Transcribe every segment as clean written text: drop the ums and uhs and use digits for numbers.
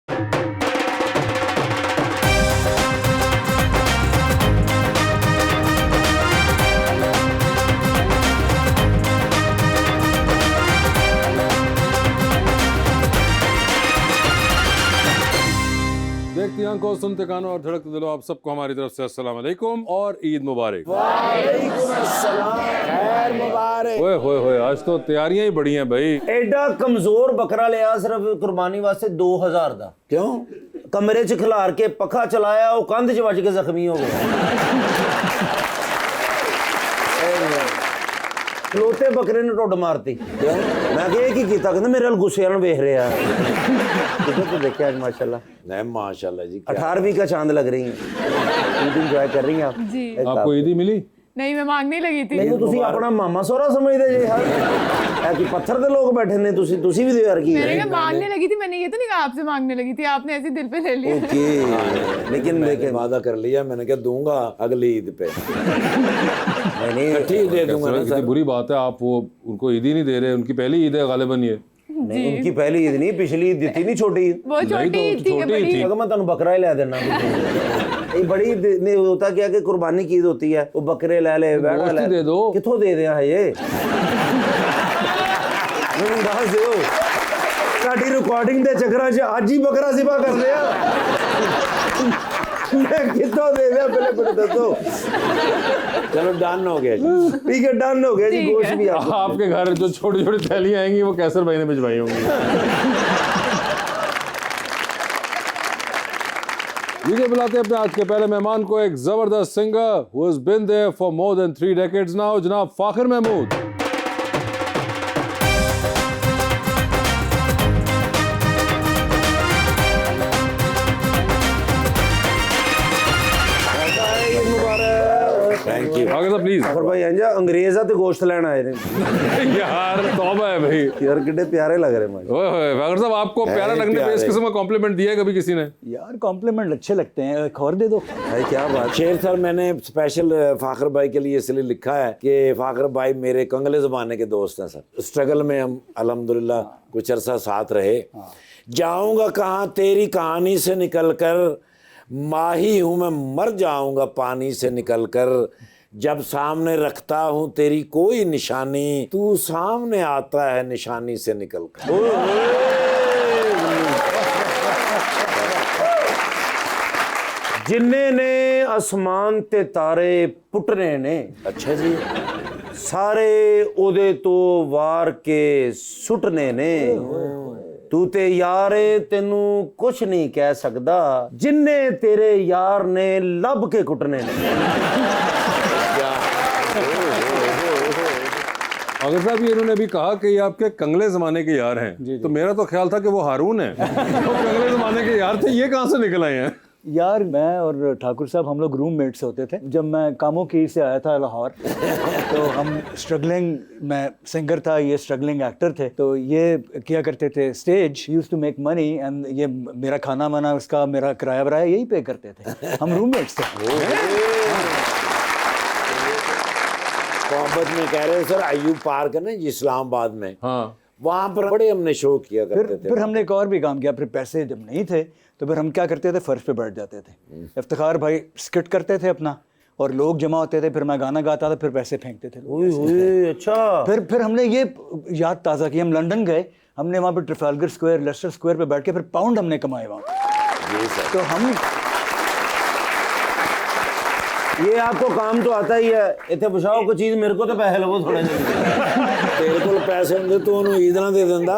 देखती आंखों, सुनते कानों और धड़कते दिलों, आप सबको हमारी तरफ से अस्सलाम वालेकुम और ईद मुबारक। वालेकुम अस्सलाम, खैर मुबारक। ओए होए होए, आज तो तैयारियां ही बड़ी हैं भाई। एडा कमजोर बकरा लिया सिर्फ कुर्बानी वास्ते 2000 दा। क्यों? कमरे च खिलार के पखा चलाया, वो कंध च वज के जख्मी हो गया। खलोते बकरे ने टुड मारती। क्यों? मैं कहा की कीता, कहंदे मेरे नाल गुस्से नाल वेख रहा है। तो देखिए आज माशाल्लाह, नहीं माशाल्लाह जी, 18वीं का चांद लग रही हैं। ईद एंजॉय कर रही हैं आप जी। आपको ईदी मिली? नहीं, मैं मांगने लगी थी। नहीं तुसी अपना मामा सोहरा समझदे जे यार, ऐ कि पत्थर दे लोग बैठे ने, तुसी भी दे यार की। मैंने कहा मांगने लगी थी, मैंने ये तो नहीं कहा आपसे मांगने लगी थी, आपने ऐसे दिल पे ले लिया। ओके, लेकिन वादा कर लिया मैंने, क्या दूंगा अगली ईद पे। नहीं ठीक दे दूंगा ना कितनी सर। बुरी बात है, आप वो उनको ईद ही नहीं दे रहे। उनकी पहली ईद है गालिबन ये। नहीं उनकी पहली ईद नहीं, पिछली ईद दी नहीं, छोटी ईद। वो छोटी ईद थी, छोटी बड़ी थी। अगर मैं तुम बकरा ही ला देना। ये बड़ी नहीं होता क्या कि कुर्बानी की ईद होती है, वो बकरे ले ले, बैठा गोश्त ही ले, दे दो। किथों दे दिया है ये? ਮੈਨੂੰ ਦੱਸ ਦਿਓ, ਸਾਡੀ ਰਿਕਾर्डिंग ਦੇ ਚੱਕਰਾਂ 'ਚ ਅੱਜ ਹੀ ਬੱਕਰਾ ਜ਼ਿਬਾ ਕਰ ਲਿਆ। मैं किथों दे दिया पहले दसो। चलो डन हो गया जी। ठीक है, डन हो गया जी। गोश्त भी आपको। आपके घर जो छोटी छोटी थैलियां आएंगी वो कैसर भाई ने भिजवाई होंगी। लीजिए बुलाते हैं अपने आज के पहले मेहमान को, एक जबरदस्त singer who has been there for more than 3 decades now, जनाब Fakhir Mahmood. Thank you. Fakhir sahab please. Fakhir भाई अंजा अंग्रेज़ ते गोश्त लेन आए ने। यार तौबा है भाई। यार कितने प्यारे लग रहे हैं। ओए होए, फाखिर साहब आपको प्यारा लगने पे इस किस्म का कॉम्प्लीमेंट दिया है कभी किसी ने? यार कॉम्प्लीमेंट अच्छे लगते हैं, एक और दे दो। भाई क्या बात। शेर सर मैंने स्पेशल फाखर भाई के लिए इसलिए लिखा है कि फाखर भाई मेरे कंगले ज़माने के दोस्त हैं सर। स्ट्रगल में हम अल्हम्दुलिल्लाह कुछ अरसा साथ रहे। जाऊंगा कहाँ तेरी कहानी से निकल कर, माही हूँ मैं मर जाऊंगा पानी से निकल कर, जब सामने रखता हूँ तेरी कोई निशानी, तू सामने आता है निशानी से निकल कर। जिन्ने ने आसमान ते तारे पुटने ने, अच्छा जी। सारे ओदे तो वार के सुटने ने, तू ते यारे तेनू कुछ नहीं कह सकदा, जिन्ने तेरे यार ने लब के कुटने ने। अगर साहब ये इन्होंने भी कहा कि ये आपके कंगले जमाने के यार हैं, तो मेरा तो ख्याल था कि वो हारून है। वो कंगले जमाने के यार थे, ये कहाँ से निकल आए हैं? यार मैं और ठाकुर साहब हम लोग रूममेट्स होते थे। जब मैं कामों की से आया था लाहौर, तो हम स्ट्रगलिंग, मैं सिंगर था, ये स्ट्रगलिंग एक्टर थे, तो ये किया करते थे stage, used to make money, and ये मेरा खाना वाना, उसका मेरा किराया वराया यही पे करते थे। हम रूममेट्स थे। मोहब्बत में कह रहे हैं सर, अयूब पार्क है ना जी इस्लामाबाद में, हाँ, वहाँ पर बड़े हमने शो किया करते थे। फिर हमने एक और भी काम किया। फिर पैसे जब नहीं थे तो फिर हम क्या करते थे, फर्श पे बैठ जाते थे। इफ्तिखार भाई स्किट करते थे अपना, और लोग जमा होते थे, फिर मैं गाना गाता था, फिर पैसे फेंकते थे। ओए ओए, अच्छा। फिर हमने ये याद ताज़ा की, हम लंदन गए, हमने वहाँ पे ट्रफालगर स्क्वायर, लेस्टर स्क्वायर पे बैठ के फिर पाउंड हमने कमाए वहाँ। तो हम ये आपको काम तो आता ही है, इतने पुछाओ कोई चीज, मेरे को तो पैसे लगो थोड़े से। तेरे को पैसे होंगे तो उन्होंने ईद ना दे देंदा।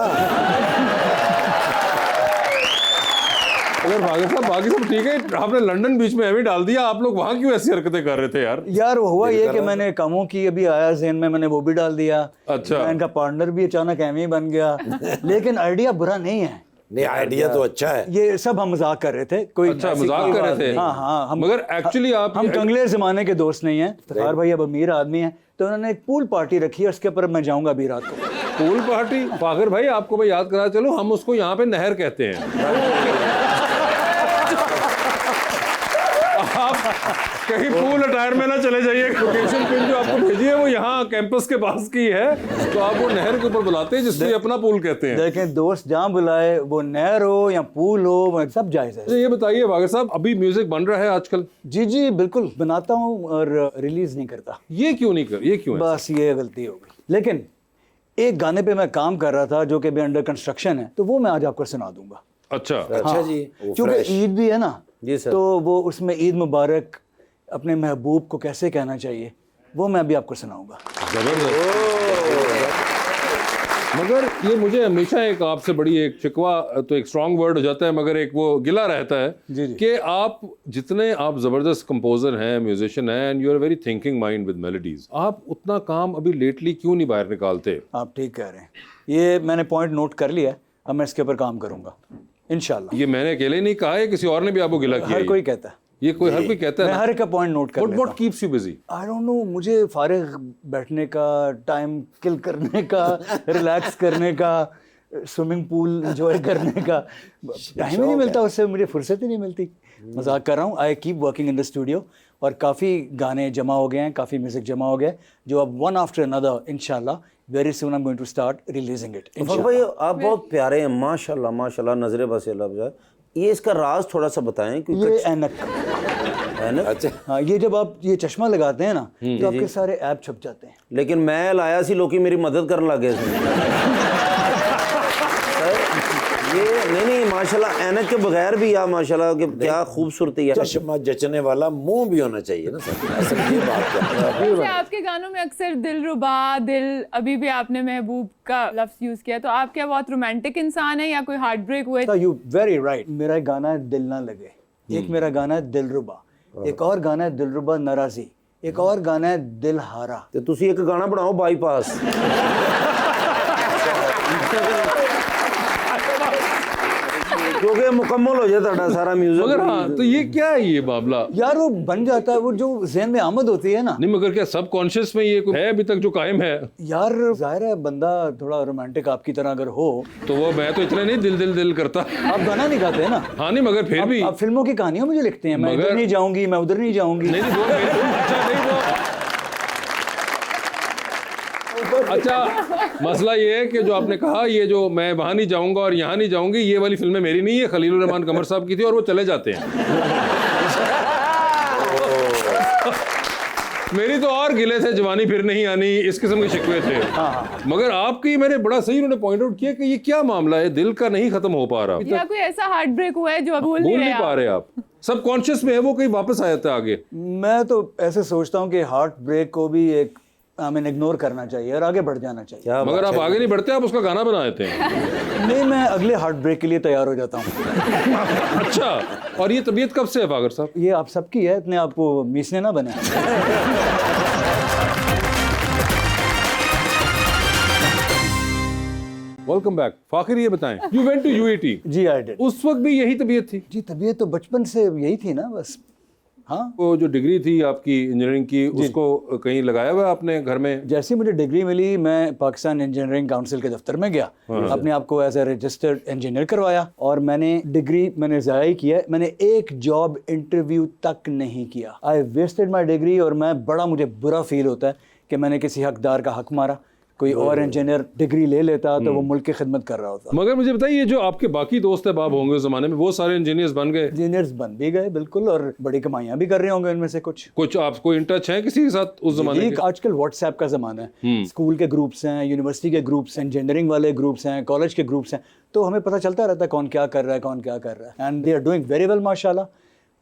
अगर फाखिर साहब बाकी सब ठीक है, आपने लंदन बीच में एवी डाल दिया, आप लोग वहाँ क्यों ऐसी हरकतें कर रहे थे यार? यार हुआ ये कि मैंने कामों की अभी आया ज़हन में, मैंने वो भी डाल दिया। अच्छा। इनका पार्टनर भी अचानक एम ही बन गया। लेकिन आइडिया बुरा नहीं है, नहीं आइडिया तो अच्छा है। ये सब हम मजाक कर रहे थे। कोई अच्छा, ऐसी मजाक कोई कर रहे बात थे। नहीं। हाँ, हम मगर एक्चुअली हम कंगले जमाने के दोस्त नहीं हैं। इफ्तिखार भाई अब अमीर आदमी है, तो उन्होंने एक पूल पार्टी रखी है, उसके ऊपर मैं जाऊंगा अभी रात को। Pool party? फाखिर भाई आपको मैं याद करा चलूं, हम उसको यहाँ पे नहर कहते हैं। आप कहीं पूल अटायर में ना चले जाइए। लोकेशन पिन जो आपको भेजी है वो यहाँ कैंपस के पास की है, तो आप वो नहर के ऊपर बुलाते हैं जिसको ये अपना पूल कहते हैं। देखें दोस्त जहाँ बुलाए, वो नहर हो या पूल हो, सब जायज़ है। अच्छा, ये बताइए वागर साहब, अभी म्यूजिक बन रहा है आजकल? जी जी बिल्कुल बनाता हूँ और रिलीज नहीं करता। ये क्यों नहीं कर, ये क्यों है? बस ये गलती हो गई। लेकिन एक गाने पे मैं काम कर रहा था जो कि अभी अंडर कंस्ट्रक्शन है, तो वो मैं आज आपको सुना दूंगा। अच्छा अच्छा जी, वो क्योंकि fresh। ईद भी है ना, जी सर। तो वो उसमें ईद मुबारक अपने महबूब को कैसे कहना चाहिए वो मैं अभी आपको सुनाऊंगा। जबरदस्त। मगर ये मुझे हमेशा एक आपसे बड़ी एक शिकवा तो एक स्ट्रॉन्ग वर्ड हो जाता है, मगर एक वो गिला रहता है जी, जी। कि आप जितने आप जबरदस्त कंपोजर हैं, म्यूजिशियन हैं, and you are very thinking mind with melodies, आप उतना काम अभी लेटली क्यों नहीं बाहर निकालते? आप ठीक कह रहे हैं, ये मैंने पॉइंट नोट कर लिया है, अब मैं इसके ऊपर काम करूंगा इंशाल्लाह। ये मैंने अकेले नहीं कहा है, किसी और ने भी आपको गिला किया हर है। कोई कहता है, ये कोई हर कोई कहता है मैं ना। हर एक का पॉइंट नोट कर लेता व्हाट हूँ। Keeps you busy? I don't know, मुझे फारिग बैठने का, टाइम किल करने का, रिलैक्स करने का, स्विमिंग पूल एंजॉय करने का टाइम ही नहीं मिलता, उससे मुझे फुर्सत ही नहीं मिलती। मजाक कर रहा हूँ, I keep working in the studio और काफ़ी गाने जमा हो गए हैं, काफ़ी म्यूजिक जमा हो गया है, जो अब वन आफ्टर अनदर इंशाल्लाह very soon I am going to start releasing it. Fakhar भाई आप बहुत प्यारे हैं, माशाल्लाह माशाल्लाह, नजरे बस लब जाए। ये इसका राज थोड़ा सा बताएं क्योंकि ये ऐनक है ना। अच्छा, हाँ, ये जब आप ये चश्मा लगाते हैं ना तो आपके सारे ऐप छप जाते हैं। लेकिन मैं लाया सी लोग मेरी मदद करने लगे ये नहीं माशाल्लाह, ऐनक के बगैर भी आप माशाल्लाह कि क्या खूबसूरती है। चश्मा जचने वाला मुंह भी होना चाहिए ना सर, असल ये बात है। वैसे आपके गानों में अक्सर दिलरुबा, दिल, अभी भी आपने महबूब का लफ्ज यूज किया, तो आप क्या बहुत रोमांटिक इंसान है या कोई हार्ट ब्रेक हुए? You very right. मेरा एक गाना है दिल ना लगे, एक मेरा गाना है दिलरुबा, एक और गाना है दिलरुबा नाराजी, एक और गाना है दिल हारा। तो तुसी एक गाना बनाओ बाईपास। क्योंकि मुकम्मल हो जाए ਤੁਹਾਡਾ सारा म्यूजिक। मगर हाँ, तो ये क्या है ये मामला? यार वो बन जाता है, वो जो ज़हन में आमद होती है ना। नहीं मगर क्या सब कॉन्शियस में ये कोई है अभी तक जो कायम है? यार जाहिर है बंदा थोड़ा रोमांटिक आपकी तरह अगर हो तो वो मैं तो इतना नहीं दिल दिल दिल करता। आप गाना नहीं गाते हैं ना। हाँ नहीं मगर फिर भी आप फिल्मों की कहानियां मुझे लिखते हैं, मैं इधर नहीं जाऊंगी, मैं उधर नहीं जाऊंगी। नहीं वो अच्छा नहीं वो अच्छा मसला ये है कि जो आपने कहा ये जो मैं वहां नहीं जाऊंगा और यहाँ नहीं जाऊंगी, ये वाली फिल्में मेरी नहीं है, खलीलुर रहमान कमर साहब की थी और वो चले जाते हैं। मेरी तो और गिले थे, जवानी फिर नहीं आनी, इस किस्म के शिकवे थे। मगर आपकी मैंने बड़ा सही उन्होंने पॉइंट आउट किया कि ये क्या मामला है, दिल का नहीं खत्म हो पा रहा, या कोई ऐसा हार्ट ब्रेक हुआ है जो आप भूल भूल नहीं नहीं रहे पा रहे आप, सब कॉन्शियस में है, वो कहीं वापस आ जाता है आगे। मैं तो ऐसे सोचता हूँ कि हार्ट ब्रेक को भी एक हमें इग्नोर करना चाहिए और आगे बढ़ जाना चाहिए। क्या मगर आप आगे नहीं बढ़ते, आप उसका गाना बना देते हैं। नहीं, मैं अगले हार्ट ब्रेक के लिए तैयार हो जाता हूँ। अच्छा, और ये तबीयत कब से है फागर साहब? ये आप सबकी है, इतने आपको मीसने ना बने। Welcome back. फाखिर ये बताएं, यू वेंट टू यूएटी। जी आई डिड। उस वक्त भी यही तबीयत थी? जी तबीयत तो बचपन से यही थी ना बस। हाँ, वो जो डिग्री थी आपकी इंजीनियरिंग की, उसको कहीं लगाया हुआ है आपने घर में? जैसे मुझे डिग्री मिली मैं पाकिस्तान इंजीनियरिंग काउंसिल के दफ्तर में गया, अपने आप को एज ए रजिस्टर्ड इंजीनियर करवाया और मैंने डिग्री मैंने ज़ाया ही किया। मैंने एक जॉब इंटरव्यू तक नहीं किया। आई वेस्टेड माई डिग्री और मैं बड़ा मुझे बुरा फील होता है कि मैंने किसी हकदार का हक मारा। कोई और इंजीनियर डिग्री ले लेता तो वो मुल्क की खिदमत कर रहा होता। मगर मुझे बताइए, जो आपके बाकी दोस्त है बाब होंगे उस जमाने में, वो सारे इंजीनियर्स बन गए? इंजीनियर्स बन भी गए बिल्कुल, और बड़ी कमाइयां भी कर रहे होंगे इनमें से कुछ आपको इन टच है किसी के साथ उस जमाने एक के? आजकल व्हाट्सएप का ज़माना है, स्कूल के ग्रुप्स हैं, यूनिवर्सिटी के ग्रुप्स हैं, इंजीनियरिंग वाले ग्रुप्स हैं, कॉलेज के ग्रुप्स हैं, तो हमें पता चलता रहता है कौन क्या कर रहा है, कौन क्या कर रहा है। And they are doing very well माशाल्लाह,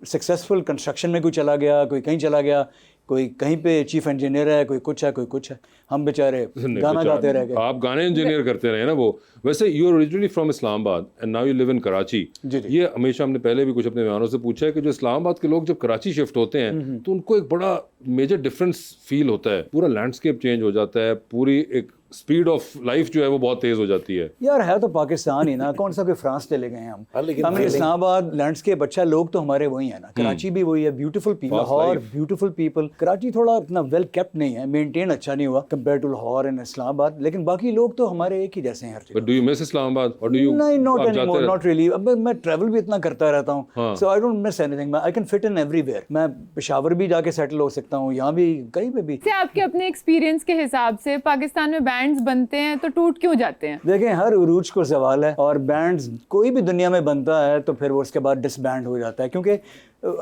सक्सेसफुल। कंस्ट्रक्शन में कोई चला गया, कोई कहीं चला गया, कोई कहीं पे चीफ इंजीनियर है, कोई कुछ है, कोई कुछ है। हम बेचारे गाना गाते रह गए। आप गाने इंजीनियर करते रहे ना वो। वैसे you are originally from Islamabad and now you live in Karachi. ये हमेशा हमने पहले भी कुछ अपने मेहमानों से पूछा है कि जो इस्लामाबाद के लोग जब कराची शिफ्ट होते हैं तो उनको एक बड़ा मेजर डिफरेंस फील होता है, पूरा लैंडस्केप चेंज हो जाता है, पूरी एक स्पीड ऑफ लाइफ जो है वो बहुत तेज हो जाती है। यार है तो पाकिस्तान ही ना, कौन सा कोई फ्रांस चले गए हम। लेकिन हमें इस्लामाबाद लैंडस्केप अच्छा, लोग तो हमारे वही है ना, कराची भी वही है, beautiful people, Lahore beautiful people. Karachi थोड़ा इतना वेल केप्ट नहीं है, मेंटेन अच्छा नहीं हुआ compare to Lahore and Islamabad, लेकिन बाकी लोग तो हमारे एक ही जैसे हैं हर जगह। But do you miss Islamabad और डू यू? नहीं, नॉट एनीमोर, नॉट रियली। अब मैं ट्रैवल भी इतना करता रहता हूँ, हाँ। So I don't miss anything. I can fit in everywhere. मैं पेशावर भी जाके सेटल हो सकता हूँ, यहाँ भी, कहीं पे भी। से आपके अपने एक्सपीरियंस के हिसाब से पाकिस्तान में बैंड्स बनते हैं तो टूट क्यों जाते हैं? देखें, हर उरूज को सवाल है, और बैंड्स कोई भी दुनिया में बनता है तो फिर वो उसके बाद डिसबैंड हो जाता है, क्योंकि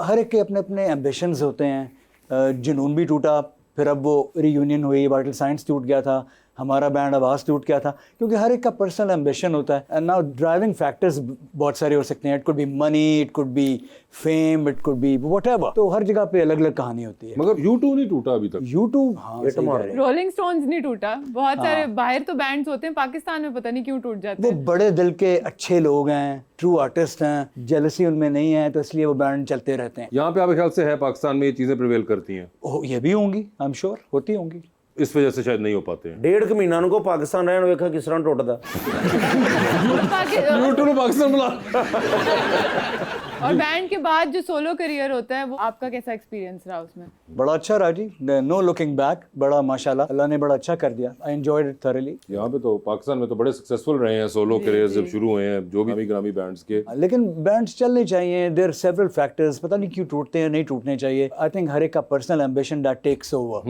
हर एक के अपने अपने एम्बिशंस होते हैं। जुनून भी टूटा, फिर अब वो रीयूनियन हुई, वाइटल साइंस टूट गया था, हमारा बैंड आवाज़ टूट गया था, क्योंकि हर एक का पर्सनल एम्बिशन होता है। एंड नाउ ड्राइविंग फैक्टर्स बहुत सारे हो सकते हैं। It could be money, it could be fame, it could be whatever. तो हर जगह पे अलग अलग कहानी होती है। मगर U2 नहीं टूटा अभी तक। यूट्यूब, हाँ सही कह रहे हैं। रोलिंग स्टोन्स नहीं टूटा, बहुत सारे बाहर तो बैंड्स होते हैं, पाकिस्तान में पता नहीं क्यों टूट जाते वो हैं। बड़े दिल के अच्छे लोग हैं, ट्रू आर्टिस्ट हैं, जेलसी उनमें नहीं है, तो इसलिए वो बैंड चलते रहते हैं। यहाँ पे आपके ख्याल से है पाकिस्तान में ये चीजें प्रिवेल करती हैं? ये भी होंगी, आई एम श्योर होती होंगी। इस वजह से शायद नहीं हो पाते हैं। 1.5 ਮਹੀਨਾ ਨੂੰ ਕੋ ਪਾਕਿਸਤਾਨ ਰਹਿਣ ਵੇਖਾ ਕਿਸ ਤਰ੍ਹਾਂ ਟੁੱਟਦਾ। U2 ने पाकिस्तान बुला। और बैंड के बाद जो सोलो करियर होता है वो आपका कैसा एक्सपीरियंस रहा उसमें? बड़ा अच्छा रहा जी, नो लुकिंग बैक। बड़ा माशाल्लाह, अल्लाह ने बड़ा अच्छा कर दिया। I enjoyed it thoroughly. यहाँ पे तो पाकिस्तान में तो बड़े सक्सेसफुल रहे हैं सोलो करियर जब शुरू हुए हैं, जो भी ग्रामी बैंड्स के। लेकिन बैंड्स चलने चाहिए। देयर सेवरल फैक्टर्स, पता नहीं क्यों टूटते हैं, नहीं टूटने चाहिए। आई थिंक हर एक का personal ambition that takes over,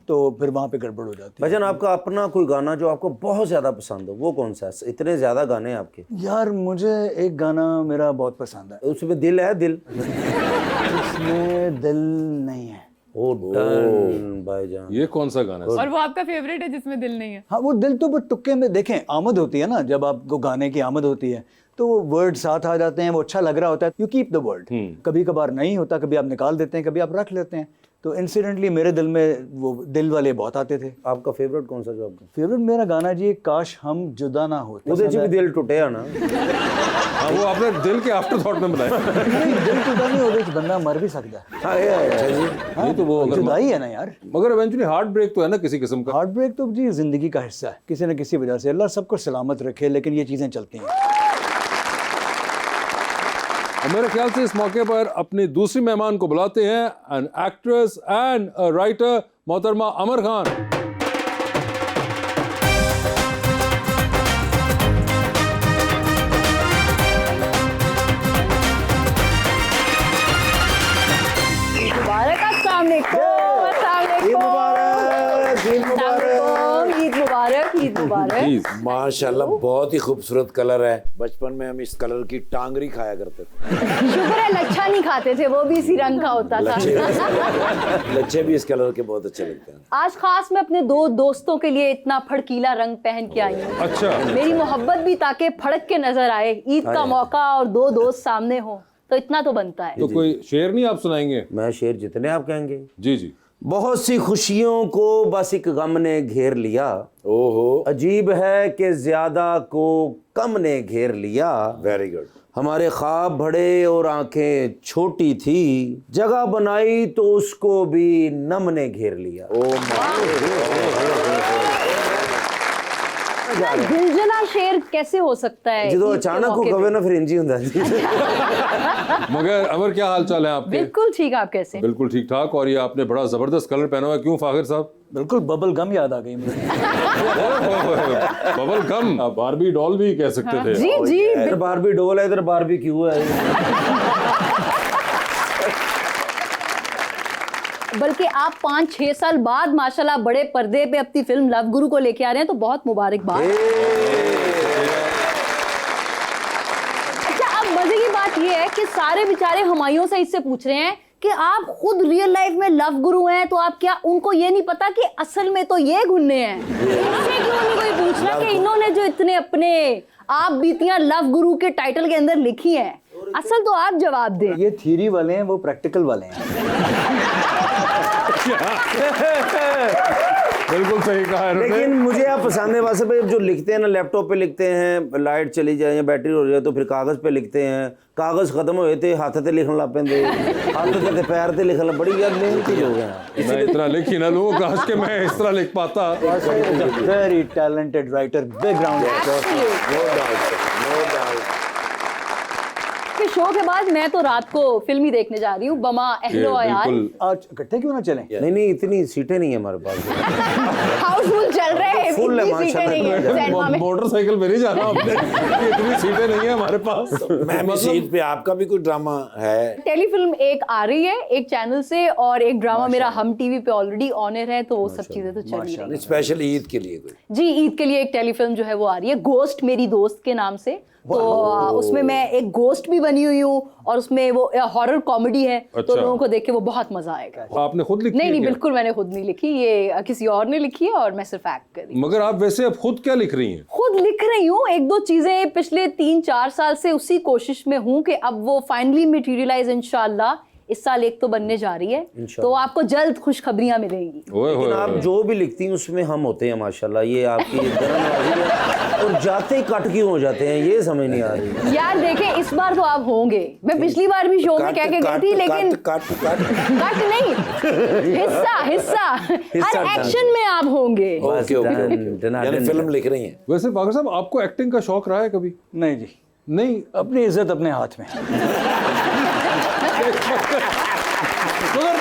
तो फिर वहाँ पे गड़बड़ हो जाती है। भजन आपका अपना कोई गाना जो आपको बहुत ज्यादा पसंद हो, वो कौन सा है? इतने ज्यादा गाने हैं आपके। यार मुझे एक गाना मेरा बहुत पसंद है, उसमें दिल है, दिल उसमें दिल नहीं है। ओ डन भाईजान। ये कौन सा गाना है? और वो आपका फेवरेट है जिसमें दिल नहीं है? हाँ, वो दिल तो बस तुक्के में। देखें, आमद होती है ना, जब आपको गाने की आमद होती है तो वो वर्ड साथ आ जाते हैं, वो अच्छा लग रहा होता है, यू कीप द वर्ड। कभी कभार नहीं होता, कभी आप निकाल देते हैं, कभी आप रख लेते हैं। तो इंसिडेंटली मेरे दिल में वो दिल वाले बहुत आते थे। आपका फेवरेट कौन सा जो आपका? फेवरेट मेरा गाना जी, काश हम जुदा ना होते। ਉਹਦੇ 'ਚ ਵੀ ਦਿਲ ਟੁੱਟਿਆ ਨਾ। हाँ, वो आपने दिल के आफ्टर थॉट में बनाया। नहीं, दिल टूटा नहीं, ਉਹਦੇ 'ਚ बंदा मर भी सकता है। नहीं तो वो अगर जुदाई है ना यार। मगर इवेंचुअली हार्ट ब्रेक तो है ना किसी किस्म का। हार्ट ब्रेक तो जी जिंदगी का हिस्सा है, किसी न किसी वजह से। अल्लाह सबको सलामत रखे, लेकिन ये चीज़ें चलती हैं। और मेरे ख्याल से इस मौके पर अपनी दूसरी मेहमान को बुलाते हैं, an actress and a writer मोहतरमा अमर खान। मुबारक, अस्सलाम वालेकुम, अस्सलाम वालेकुम, ईद मुबारक। ईद मुबारक, ईद मुबारक। प्लीज। माशाल्लाह, बहुत ही खूबसूरत कलर है। बचपन में हम इस कलर की टांगरी खाया करते थे। शुक्र है लच्छा नहीं खाते थे, वो भी इसी रंग का होता था। लच्छे भी इस कलर के बहुत अच्छे लगते हैं। आज खास मैं अपने 2 दोस्तों के लिए इतना फड़कीला रंग पहन के आई हूँ। अच्छा। मेरी मोहब्बत भी ताकि फड़क के नजर आए। ईद का मौका और 2 दोस्त सामने हो तो इतना तो बनता है। तो कोई शेर नहीं आप सुनाएंगे? मैं शेर जितने आप कहेंगे। जी जी। बहुत सी खुशियों को बस एक गम ने घेर लिया, ओहो, अजीब है कि ज्यादा को कम ने घेर लिया। Very good. हमारे ख्वाब बड़े और आंखें छोटी थी, जगह बनाई तो उसको भी नम ने घेर लिया। दिलजना शेर कैसे हो सकता है? जो ईद के अचानक को मौके पे? कवे ना फिर इंजी हुंदा जी। मगर अमर क्या हाल चाल है आपके? बिल्कुल ठीक, आप कैसे? बिल्कुल ठीक ठाक। और ये आपने बड़ा जबरदस्त कलर पहना हुआ है, क्यों फाखिर साहब? बिल्कुल बबल गम याद आ गई मुझे। बबल गम, बारबी डॉल भी कह सकते थे। जी जी, इधर बारबी डोल है, इधर बारबी क्यों है। बल्कि आप 5-6 साल बाद माशाल्लाह बड़े पर्दे पे अपनी फिल्म लव गुरु को लेके आ रहे हैं, तो बहुत मुबारकबाद। अच्छा, अब मजे की बात ये है कि सारे बेचारे हमायूं से इससे पूछ रहे हैं कि आप खुद रियल लाइफ में लव गुरु हैं, तो आप क्या उनको ये नहीं पता कि असल में तो ये गुन्ने हैं? इनसे क्यों नहीं कोई पूछ रहा कि इन्होंने जो इतने अपने आप बीतियां लव गुरु के टाइटल के अंदर लिखी हैं, असल तो आप जवाब दें। ये थ्योरी वाले हैं, वो प्रैक्टिकल वाले हैं। बिल्कुल सही कहा है इन्होंने। लेकिन मुझे आप पसंद है वासे भाई, जो लिखते हैं ना लैपटॉप पे लिखते हैं, लाइट चली जाए या बैटरी हो जाए तो फिर कागज पे लिखते हैं, कागज खत्म होए थे हाथ ते लिखन लग पेंदे, हाथ ते पैर ते लिखन लग, बड़ी यार मेहनती लोग हैं। मैं इतना लिख ही ना लूँ काश के मैं इस तरह लिख पाता। Very talented writer, background no doubt, no doubt. के शो के बाद मैं तो रात को फिल्म ही देखने जा रही हूँ, बमा अहलो यार। बिल्कुल आज इकट्ठे क्यों ना चलें? नहीं इतनी सीटें नहीं है हमारे पास। हाउसफुल चल रहे हैं, Full है, इतनी सीटें नहीं है सिनेमा में। मोटरसाइकिल पे नहीं जाना आपने, इतनी सीटें नहीं है हमारे पास। मैं सीट पे, आपका भी कोई ड्रामा है? टेलीफिल्म एक आ रही है एक चैनल से, और एक ड्रामा मेरा हम टीवी पे ऑलरेडी ऑन एयर है, तो वो सब चीजें तो चल ही रही हैं। स्पेशल ईद के लिए कोई? जी, ईद के लिए एक टेलीफिल्म जो है वो आ रही है, गोस्ट मेरी दोस्त के नाम से। तो उसमें मैं एक गोस्ट भी बनी हुई हूँ, और उसमें वो हॉरर कॉमेडी है, तो अच्छा। लोगों को देख के वो बहुत मजा आएगा। आपने खुद लिखी नहीं है नहीं, क्या? बिल्कुल मैंने खुद नहीं लिखी, ये किसी और ने लिखी है और मैं सिर्फ एक्ट कर रही हूँ। मगर आप वैसे अब खुद क्या लिख रही हैं? खुद लिख रही हूँ, एक दो चीजें पिछले 3-4 साल से उसी कोशिश में हूँ कि अब वो फाइनली मटीरियलाइज इंशाल्लाह इस साल एक तो बनने जा रही है, तो आपको जल्द खुशखबरियां मिलेंगी। ओए लेकिन होए आप होए। जो भी लिखती हैं उसमें हम होते हैं माशाल्लाह, ये आपकी नवाजी है। और जाते ही कट क्यों हो जाते हैं ये समझ नहीं आ रही। यार देखें, इस बार तो आप होंगे, मैं पिछली बार भी शो में कह के गई थी, लेकिन कट कट नहीं, हिस्सा हर एक्शन में आप होंगे। ओके ओके, यानी फिल्म लिख रही हैं? वैसे फाखर साहब आपको एक्टिंग का शौक रहा है कभी? नहीं जी, नहीं। अपनी इज्जत अपने हाथ में। मगर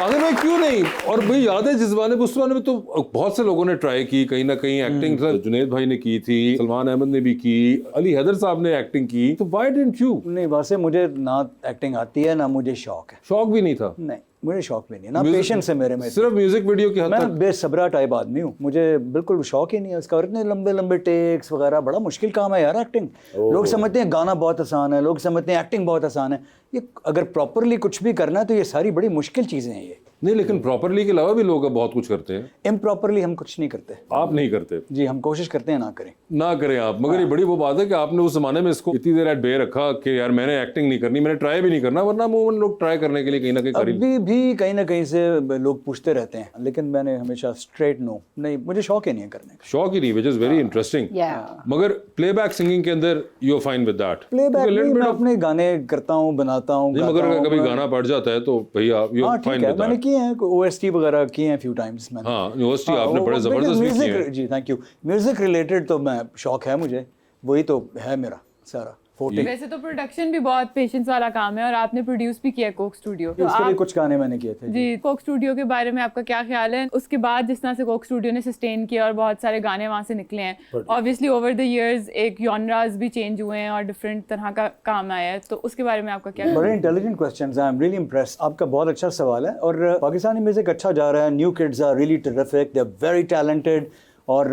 अगर भाई क्यों नहीं? और भाई याद है जिस जमाने में, उस जमाने में तो बहुत से लोगों ने ट्राई की कहीं ना कहीं एक्टिंग। जुनैद भाई ने की थी, सलमान अहमद ने भी की, अली हैदर साहब ने एक्टिंग की, तो व्हाई डिडंट यू? नहीं, वैसे मुझे ना एक्टिंग आती है ना मुझे शौक है। शौक भी नहीं था? नहीं, मुझे शौक भी नहीं, ना Music- पेशेंस है मेरे में। सिर्फ म्यूजिक वीडियो की हद मैं तक? बेसब्रा टाइप आदमी हूँ, मुझे बिल्कुल शौक ही नहीं है उसका। और इतने लंबे लंबे टेक्स वगैरह, बड़ा मुश्किल काम है यार एक्टिंग। लोग समझते हैं गाना बहुत आसान है, लोग समझते हैं एक्टिंग बहुत आसान है। ये अगर प्रॉपरली कुछ भी करना है तो ये सारी बड़ी मुश्किल चीज़ें हैं ये। नहीं, लेकिन प्रॉपरली के अलावा भी लोग अब बहुत कुछ करते हैं। इम्प्रॉपरली हम कुछ नहीं करते आप नहीं करते? जी, हम कोशिश करते हैं ना करें। ना करें आप, मगर ये बड़ी वो बात है कि आपने उस जमाने में इसको इतनी देर बे रखा कि यार मैंने एक्टिंग नहीं करनी, मैंने ट्राई भी नहीं करना, वरना अमूमन लोग ट्राई करने के लिए कहीं ना कहीं करी। अभी भी कहीं ना कहीं से लोग पूछते रहते हैं, लेकिन मैंने हमेशा स्ट्रेट नो, नहीं मुझे शौक ही नहीं है करने का। शौक ही नहीं, विच इज वेरी इंटरेस्टिंग। मगर प्लेबैक सिंगिंग के अंदर you are fine with that? Playback मैं अपने गाने करता हूँ, बनाता हूँ, मगर अगर कभी गाना पड़ जाता है तो भैया यू हाँ आर ठीक फाइन है, विद मैंने दैट? किए हैं, OST वगैरह किए हैं फ्यू टाइम्स मैंने। हाँ, यूनिवर्सिटी आपने बड़े वो जबरदस्त भी किए हैं। जी थैंक यू। म्यूजिक रिलेटेड तो मैं शौक है मुझे, वही तो है मेरा सारा फोर्टी। वैसे तो प्रोडक्शन भी बहुत पेशेंस वाला काम है, और आपने प्रोड्यूस भी किया कोक स्टूडियो, तो उसके लिए आप कुछ गाने मैंने किए थे। जी कोक स्टूडियो के बारे में आपका क्या ख्याल है? उसके बाद जिस तरह से कोक स्टूडियो ने सस्टेन किया और बहुत सारे गाने वहाँ से निकले हैं, ऑब्वियसली ओवर द इयर्स एक जॉनरास भी चेंज हुए हैं और डिफरेंट तरह का काम आया है, तो उसके बारे में आपका क्या? बड़े intelligent questions, I am really impressed. आपका बहुत अच्छा सवाल है, और पाकिस्तानी म्यूजिक अच्छा जा रहा है। New kids are really terrific, they are very talented, और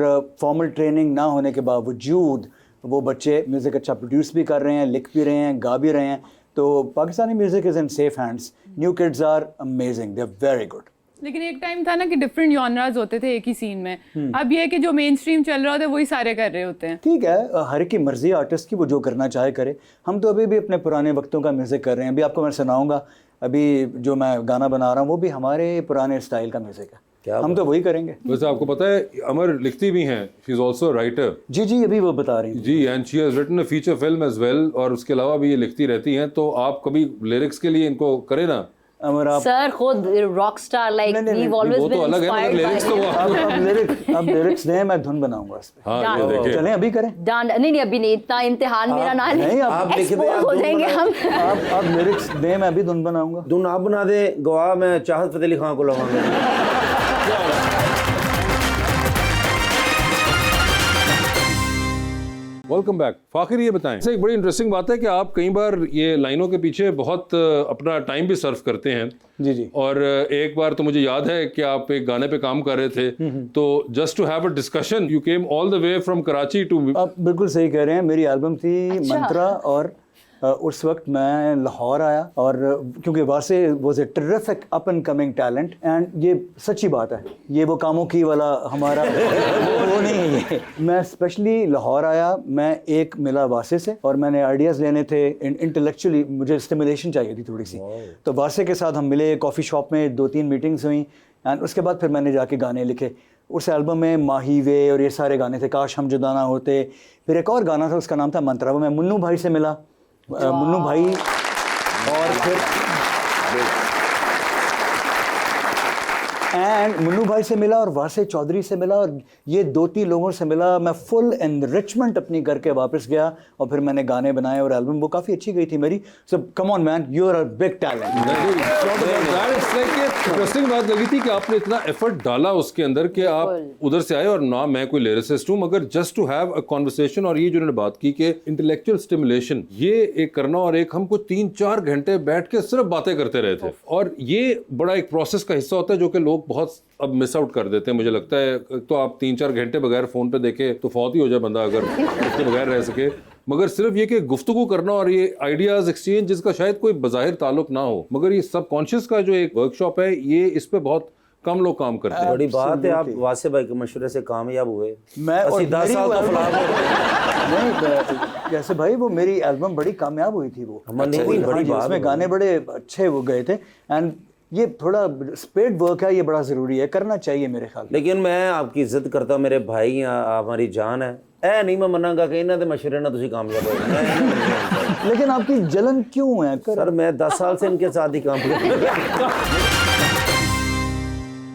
फॉर्मल ट्रेनिंग ना होने के बावजूद वो बच्चे म्यूजिक अच्छा प्रोड्यूस भी कर रहे हैं, लिख भी रहे हैं, गा भी रहे हैं। तो Pakistani music is in safe hands. New kids are amazing, they are very good. लेकिन एक टाइम था ना कि डिफरेंट जॉनरास होते थे एक ही सीन में, अब ये है कि जो मेन स्ट्रीम चल रहा होता है वही सारे कर रहे होते हैं। ठीक है, हर एक की मर्जी आर्टिस्ट की, वो जो करना चाहे करे। हम तो अभी भी अपने पुराने वक्तों का म्यूज़िक कर रहे हैं। अभी आपको मैं सुनाऊंगा, अभी जो मैं गाना बना रहा हूँ वो भी हमारे पुराने स्टाइल का म्यूज़िक है। हम तो वही करेंगे। वैसे आपको पता है अमर लिखती भी हैं, शी इज आल्सो राइटर। जी जी, अभी वो बता रही हैं। जी, and she has written a feature film as well, और उसके अलावा भी ये लिखती रहती हैं। तो आप कभी लिरिक्स के लिए इनको करें ना? अमर आप सर खुद rock star, like we always वो तो बीन अलग है, मगर लिरिक्स तो वो अब लिरिक्स दें, मैं धुन बनाऊंगा इस पे। हाँ, ये देखिए। चलें अभी करें। नहीं अभी नहीं, इतना इम्तिहान मेरा ना नहीं, आप लिख दें, एक्सपोज हो आप जाएंगे हम। आप लिरिक्स दें, मैं अभी धुन बनाऊंगा। धुन आप बना दे, गवाह मैं चाहत फतेह अली खान को लगाऊंगा। Welcome back. फाखिर, ये बताएं, एक बड़ी इंटरेस्टिंग बात है कि आप कई बार ये लाइनों के पीछे बहुत अपना टाइम भी सर्व करते हैं। जी जी। और एक बार तो मुझे याद है कि आप एक गाने पे काम कर रहे थे, तो just to have a discussion you came all the way from Karachi to. आप बिल्कुल सही कह रहे हैं। मेरी एल्बम थी मंत्रा, और उस वक्त मैं लाहौर आया, और क्योंकि Wasay was a terrific up and coming talent, and ये सच्ची बात है, ये वो कामों की वाला हमारा वो नहीं है ये। मैं स्पेशली लाहौर आया, मैं एक मिला वासे से, और मैंने आइडियाज़ लेने थे इंटेलेक्चुअली, मुझे स्टिमुलेशन चाहिए थी थोड़ी सी। तो वासे के साथ हम मिले, कॉफ़ी शॉप में 2-3 मीटिंग्स हुई एंड उसके बाद फिर मैंने जाके गाने लिखे। उस एल्बम में माही वे और ये सारे गाने थे, काश हम जुदा ना होते। फिर एक और गाना था, उसका नाम था मंत्रा। वो मैं मुन्नू भाई से मिला, मुन्नू भाई, और फिर एंड मुन्नू भाई से मिला और वासे चौधरी से मिला, और ये 2-3 लोगों से मिला। मैं फुल एनरिचमेंट अपनी करके वापस गया और फिर मैंने गाने बनाए और एल्बम वो काफ़ी अच्छी गई थी मेरी। So come on man, you are a big talent. Interesting बात लगी थी कि आपने इतना एफर्ट डाला उसके अंदर कि आप उधर से आए, और ना मैं कोई लिरिसिस्ट हूँ, मगर just to have a conversation. और ये जो उन्होंने बात की कि इंटेलेक्चुअल स्टिमुलेशन, ये एक करना, और एक हमको 3-4 घंटे बैठ के सिर्फ बातें करते रहे थे, और ये बड़ा एक प्रोसेस का हिस्सा होता है जो कि लोग बहुत अब मिस आउट कर देते हैं। मुझे लगता है तो आप 3-4 घंटे बगैर फोन पे देखे तो फौत ही हो जाए बंदा अगर उसके बगैर रह सके, मगर सिर्फ ये कि गुफ्तगू करना और ये आइडियाज एक्सचेंज, जिसका शायद कोई बज़ाहिर ताल्लुक ना हो, मगर ये सबकॉन्शियस का जो एक वर्कशॉप है, ये इस पे बहुत कम लोग काम करते हैं। बड़ी बात है, आप वासे भाई के मशवरे से कामयाब हुए। मैं और 10 साल तो फ्लॉप हो गए। नहीं, जैसे भाई वो मेरी एल्बम बड़ी कामयाब हुई थी। वो बड़ी बात, उसमें गाने बड़े अच्छे वो गए थे। एंड ये थोड़ा स्पेड वर्क है, ये बड़ा ज़रूरी है, करना चाहिए मेरे ख्याल में। लेकिन मैं आपकी इज्जत करता हूं, मेरे भाई आप हमारी जान है, ऐ नहीं मैं मनांगा कि इन्होंने मशवरे ना तुसी कामयाब हो। लेकिन आपकी जलन क्यों है? सर मैं 10 साल से इनके साथ ही काम कर रहा हूं।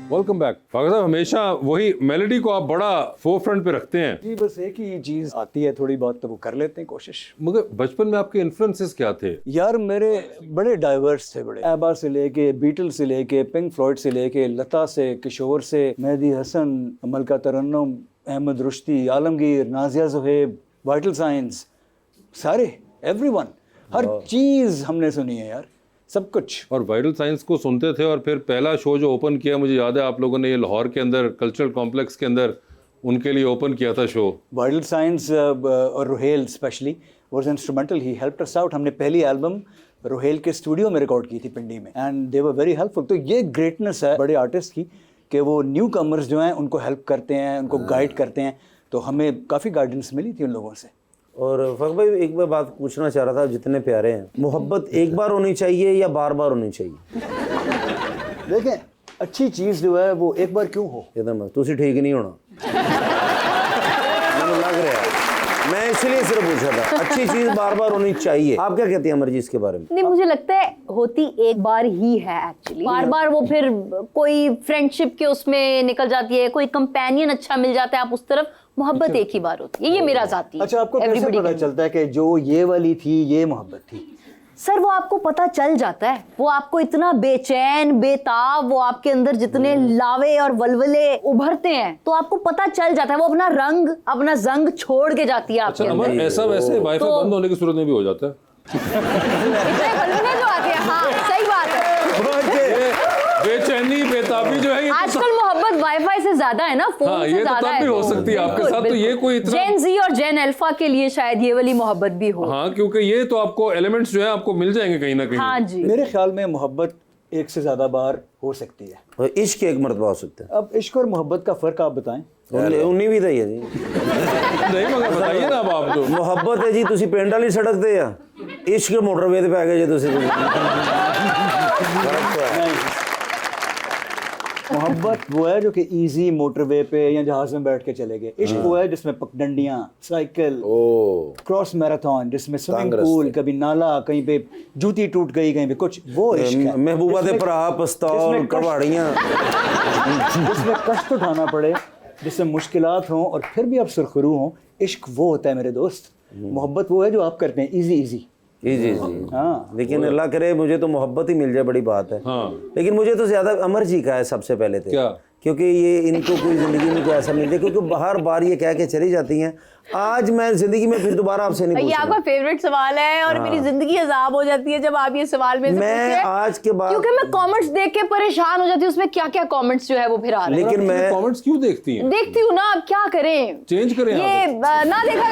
Welcome back. फागर साहब, हमेशा वही मेलोडी को आप बड़ा फोरफ्रंट पे रखते हैं। जी, बस एक ही चीज़ आती है थोड़ी बहुत, तो वो कर लेते हैं कोशिश। मगर बचपन में आपके इन्फ्लुएंसेस क्या थे? यार मेरे बड़े डाइवर्स थे, बड़े एबा से लेके बीटल से लेके पिंक फ्लॉयड से लेके लता से, किशोर से, मेहदी हसन, मलका तरन्नुम, अहमद रुश्ती, आलमगीर, नाजिया ज़ुहैब, वाइटल साइंस, सारे, एवरीवन, हर चीज़ हमने सुनी है यार, सब कुछ। और वाइटल साइंस को सुनते थे, और फिर पहला शो जो ओपन किया, मुझे याद है आप लोगों ने ये लाहौर के अंदर कल्चरल कॉम्प्लेक्स के अंदर उनके लिए ओपन किया था शो। वाइटल साइंस और Rohel specially was instrumental, he helped us out. हमने पहली एल्बम रोहेल के स्टूडियो में रिकॉर्ड की थी पिंडी में, and they were very helpful. तो ये ग्रेटनेस है बड़े आर्टिस्ट की कि वो न्यू कमर्स जो हैं उनको हेल्प करते हैं, उनको गाइड करते हैं। तो हमें काफ़ी गाइडेंस मिली थी उन लोगों से। और फखर भाई एक बार बात पूछना चाह रहा था, जितने प्यारे हैं, मोहब्बत एक बार होनी चाहिए या बार बार होनी चाहिए? देखें, अच्छी चीज़ जो है वो एक बार क्यों हो, एकदम तुसी ठीक नहीं होना मुझे लग रहा है, मैं इसलिए सिर्फ पूछा था। अच्छी चीज बार बार होनी चाहिए, आप क्या कहती हैं अमर जी इसके बारे में? नहीं, मुझे लगता है होती एक बार ही है एक्चुअली। बार बार वो फिर कोई फ्रेंडशिप के उसमें निकल जाती है, कोई कंपेनियन अच्छा मिल जाता है आप उस तरफ, मोहब्बत एक ही बार होती है। ये मेरा जाती है। अच्छा, आपको कैसे पता चलता है कि जो ये वाली थी ये मोहब्बत थी? सर वो आपको पता चल जाता है, वो आपको इतना बेचैन बेताब, वो आपके अंदर जितने लावे और वलवले उभरते हैं तो आपको पता चल जाता है, वो अपना रंग अपना जंग छोड़ के जाती है आपके अच्छा, अंदर। ऐसा वैसे वाईफाई तो- बंद होने की सूरत में भी हो जाता है। इतने वलवले जो आते हैं, हाँ सही बात है। बेचैनी बेताबी जो है ये तो आजकल मोहब्बत वाईफाई से ज्यादा है ना, फोन हाँ, से ये तो ज्यादा तब है। भी हो सकती है आपके साथ, तो ये कोई इतना- जेन जी और जेन अल्फा के लिए शायद ये वाली मोहब्बत भी हो। हाँ, क्योंकि ये तो आपको एलिमेंट्स जो है आपको मिल जाएंगे कहीं ना कहीं। हाँ जी, मेरे ख्याल में मोहब्बत एक से ज्यादा बार हो सकती है। और इश्क एक मरतबा हो सकता है। अब इश्क और मोहब्बत का फर्क आप बताएं। उन्नी भी है जी नहीं, मगर बताइए ना अब आप तो। मोहब्बत है जी तुसी पिंड वाली सड़क ते आ, इश्क मोटरवे ते पै गए जी तुसी। मोहब्बत वो है जो कि इजी मोटरवे पे या जहाज में बैठ के चले गए। इश्क वो है जिसमें पगडंडियां, साइकिल, क्रॉस मैराथन, जिसमें स्विमिंग पूल, कभी नाला, कहीं पे जूती टूट गई, कहीं पे कुछ, वो इश्क है। महबूबा दे भरा पिस्तौल कबाड़ियां, जिसमें कष्ट उठाना पड़े, जिसमें मुश्किलात हों और फिर भी आप सुरखरू हों, इश्क वो होता है मेरे दोस्त। मोहब्बत वो है जो आप करते हैं इजी इजी। जी। हाँ, लेकिन अल्लाह करे मुझे तो मोहब्बत ही मिल जाए, बड़ी बात है। हाँ। लेकिन मुझे तो ज्यादा अमर जी का है सबसे पहले तो। क्या? क्योंकि ये इनको कोई जिंदगी में कोई ऐसा मिल जाए, क्योंकि हर बार ये कह के चली जाती हैं, आज मैं जिंदगी में फिर दोबारा आपसे नहीं ये पूछूंगा। आपका फेवरेट सवाल है और मेरी जिंदगी अजाब हो जाती है जब आप ये सवाल में से मैं पूछते हैं। आज के बाद क्योंकि मैं कमेंट्स देख के परेशान हो जाती हूँ, उसमें क्या क्या कमेंट्स जो है वो फिर आ रहे हैं। लेकिन मैं कमेंट्स क्यों देखती हैं? देखती हूँ ना, अब क्या करें, चेंज करें ये ना देखा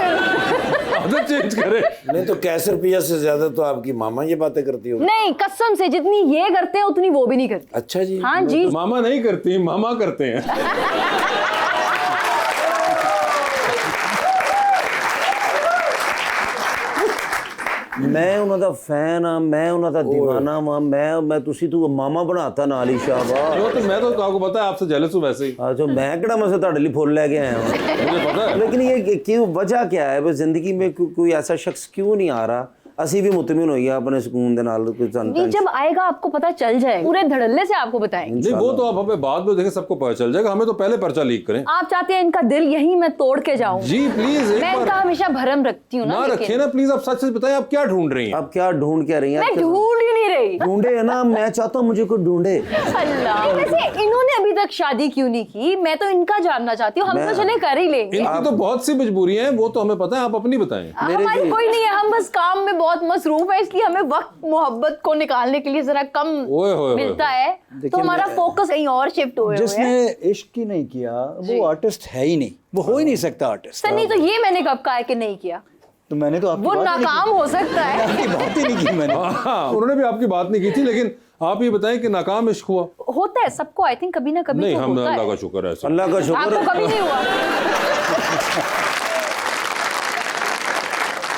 आदत चेंज करें। नहीं तो कैसर पिया से ज्यादा तो आपकी मामा ये बातें करती हो। नहीं, कसम से जितनी ये करते हैं उतनी वो भी नहीं करती। अच्छा जी। हाँ जी, मामा नहीं करती, मामा करते हैं। ਮੈਂ ਉਹਨਾਂ ਦਾ ਫੈਨ ਆ, ਮੈਂ ਉਹਨਾਂ ਦਾ दीवाना ਵਾਂ, ਮੈਂ ਤੁਸੀਂ ਤੂੰ ਮਾਮਾ ਬਣਾਤਾ ਨਾਲ ਹੀ ਸ਼ਾਬਾਸ਼। जो तो मैं तो आपको पता है आपसे जेलस हूँ वैसे ही, अच्छा मैं किहड़ा मसला ਤੁਹਾਡੇ ਲਈ फुल लेके आया हूँ। मुझे पता है। लेकिन ये क्यों, वजह क्या है वो जिंदगी में कोई ऐसा शख्स क्यों नहीं आ रहा? ਅਸੀਂ ਵੀ मुतमिन होइए अपने सुकून दे नाल कोई ये जब आएगा आपको पता चल जाएगा, पूरे धड़ल्ले से आपको बताएंगे। नहीं वो तो आप हमें बाद में देखें, सबको पता चल जाएगा, हमें तो पहले पर्चा लीक करें। आप चाहते हैं इनका दिल यहीं मैं तोड़ के जाऊं? जी प्लीज एक मैं बार इनका हमेशा भरम रखती हूँ ना ना, रखिए ना प्लीज, आप सच सच बताएं आप क्या ढूंढ रही हैं? आप क्या ढूंढ क्या रही हैं? मैं ढूंढ ही नहीं रही। ढूंढे है ना, मैं चाहता हूँ मुझे कोई ढूंढे। अल्लाह, वैसे इन्होंने अभी तक शादी क्यों नहीं की? मैं तो इनका जानना चाहती हूँ। हम तो चले कर ही लेंगे। इनकी तो बहुत सी मजबूरियां हैं, वो तो हमें पता है, आप अपनी बताएं। हमारी कोई नहीं है, हम बस काम में बहुत मसरूफ है, इसलिए हमें वक्त मोहब्बत को निकालने के लिए जरा कम ओए होए मिलता है, तो हमारा फोकस कहीं और शिफ्ट हुए हुए है। जिसने इश्क ही नहीं किया वो आर्टिस्ट है ही नहीं, वो हो ही नहीं सकता आर्टिस्ट। सर नहीं तो ये मैंने कब कहा है कि नहीं किया? तो मैंने तो आपकी वो बात ही नहीं नाकाम हो सकता है। की, बात ही नहीं की मैंने। हाँ, उन्होंने भी आपकी बात नहीं की थी, लेकिन आप ये बताएं कि नाकाम इश्क हुआ? होता है सबको, आई थिंक कभी ना कभी नहीं, तो हम होता अल्लाह है। का शुक्र है ऐसा। अल्लाह का शुक्र आपको कभी नहीं हुआ?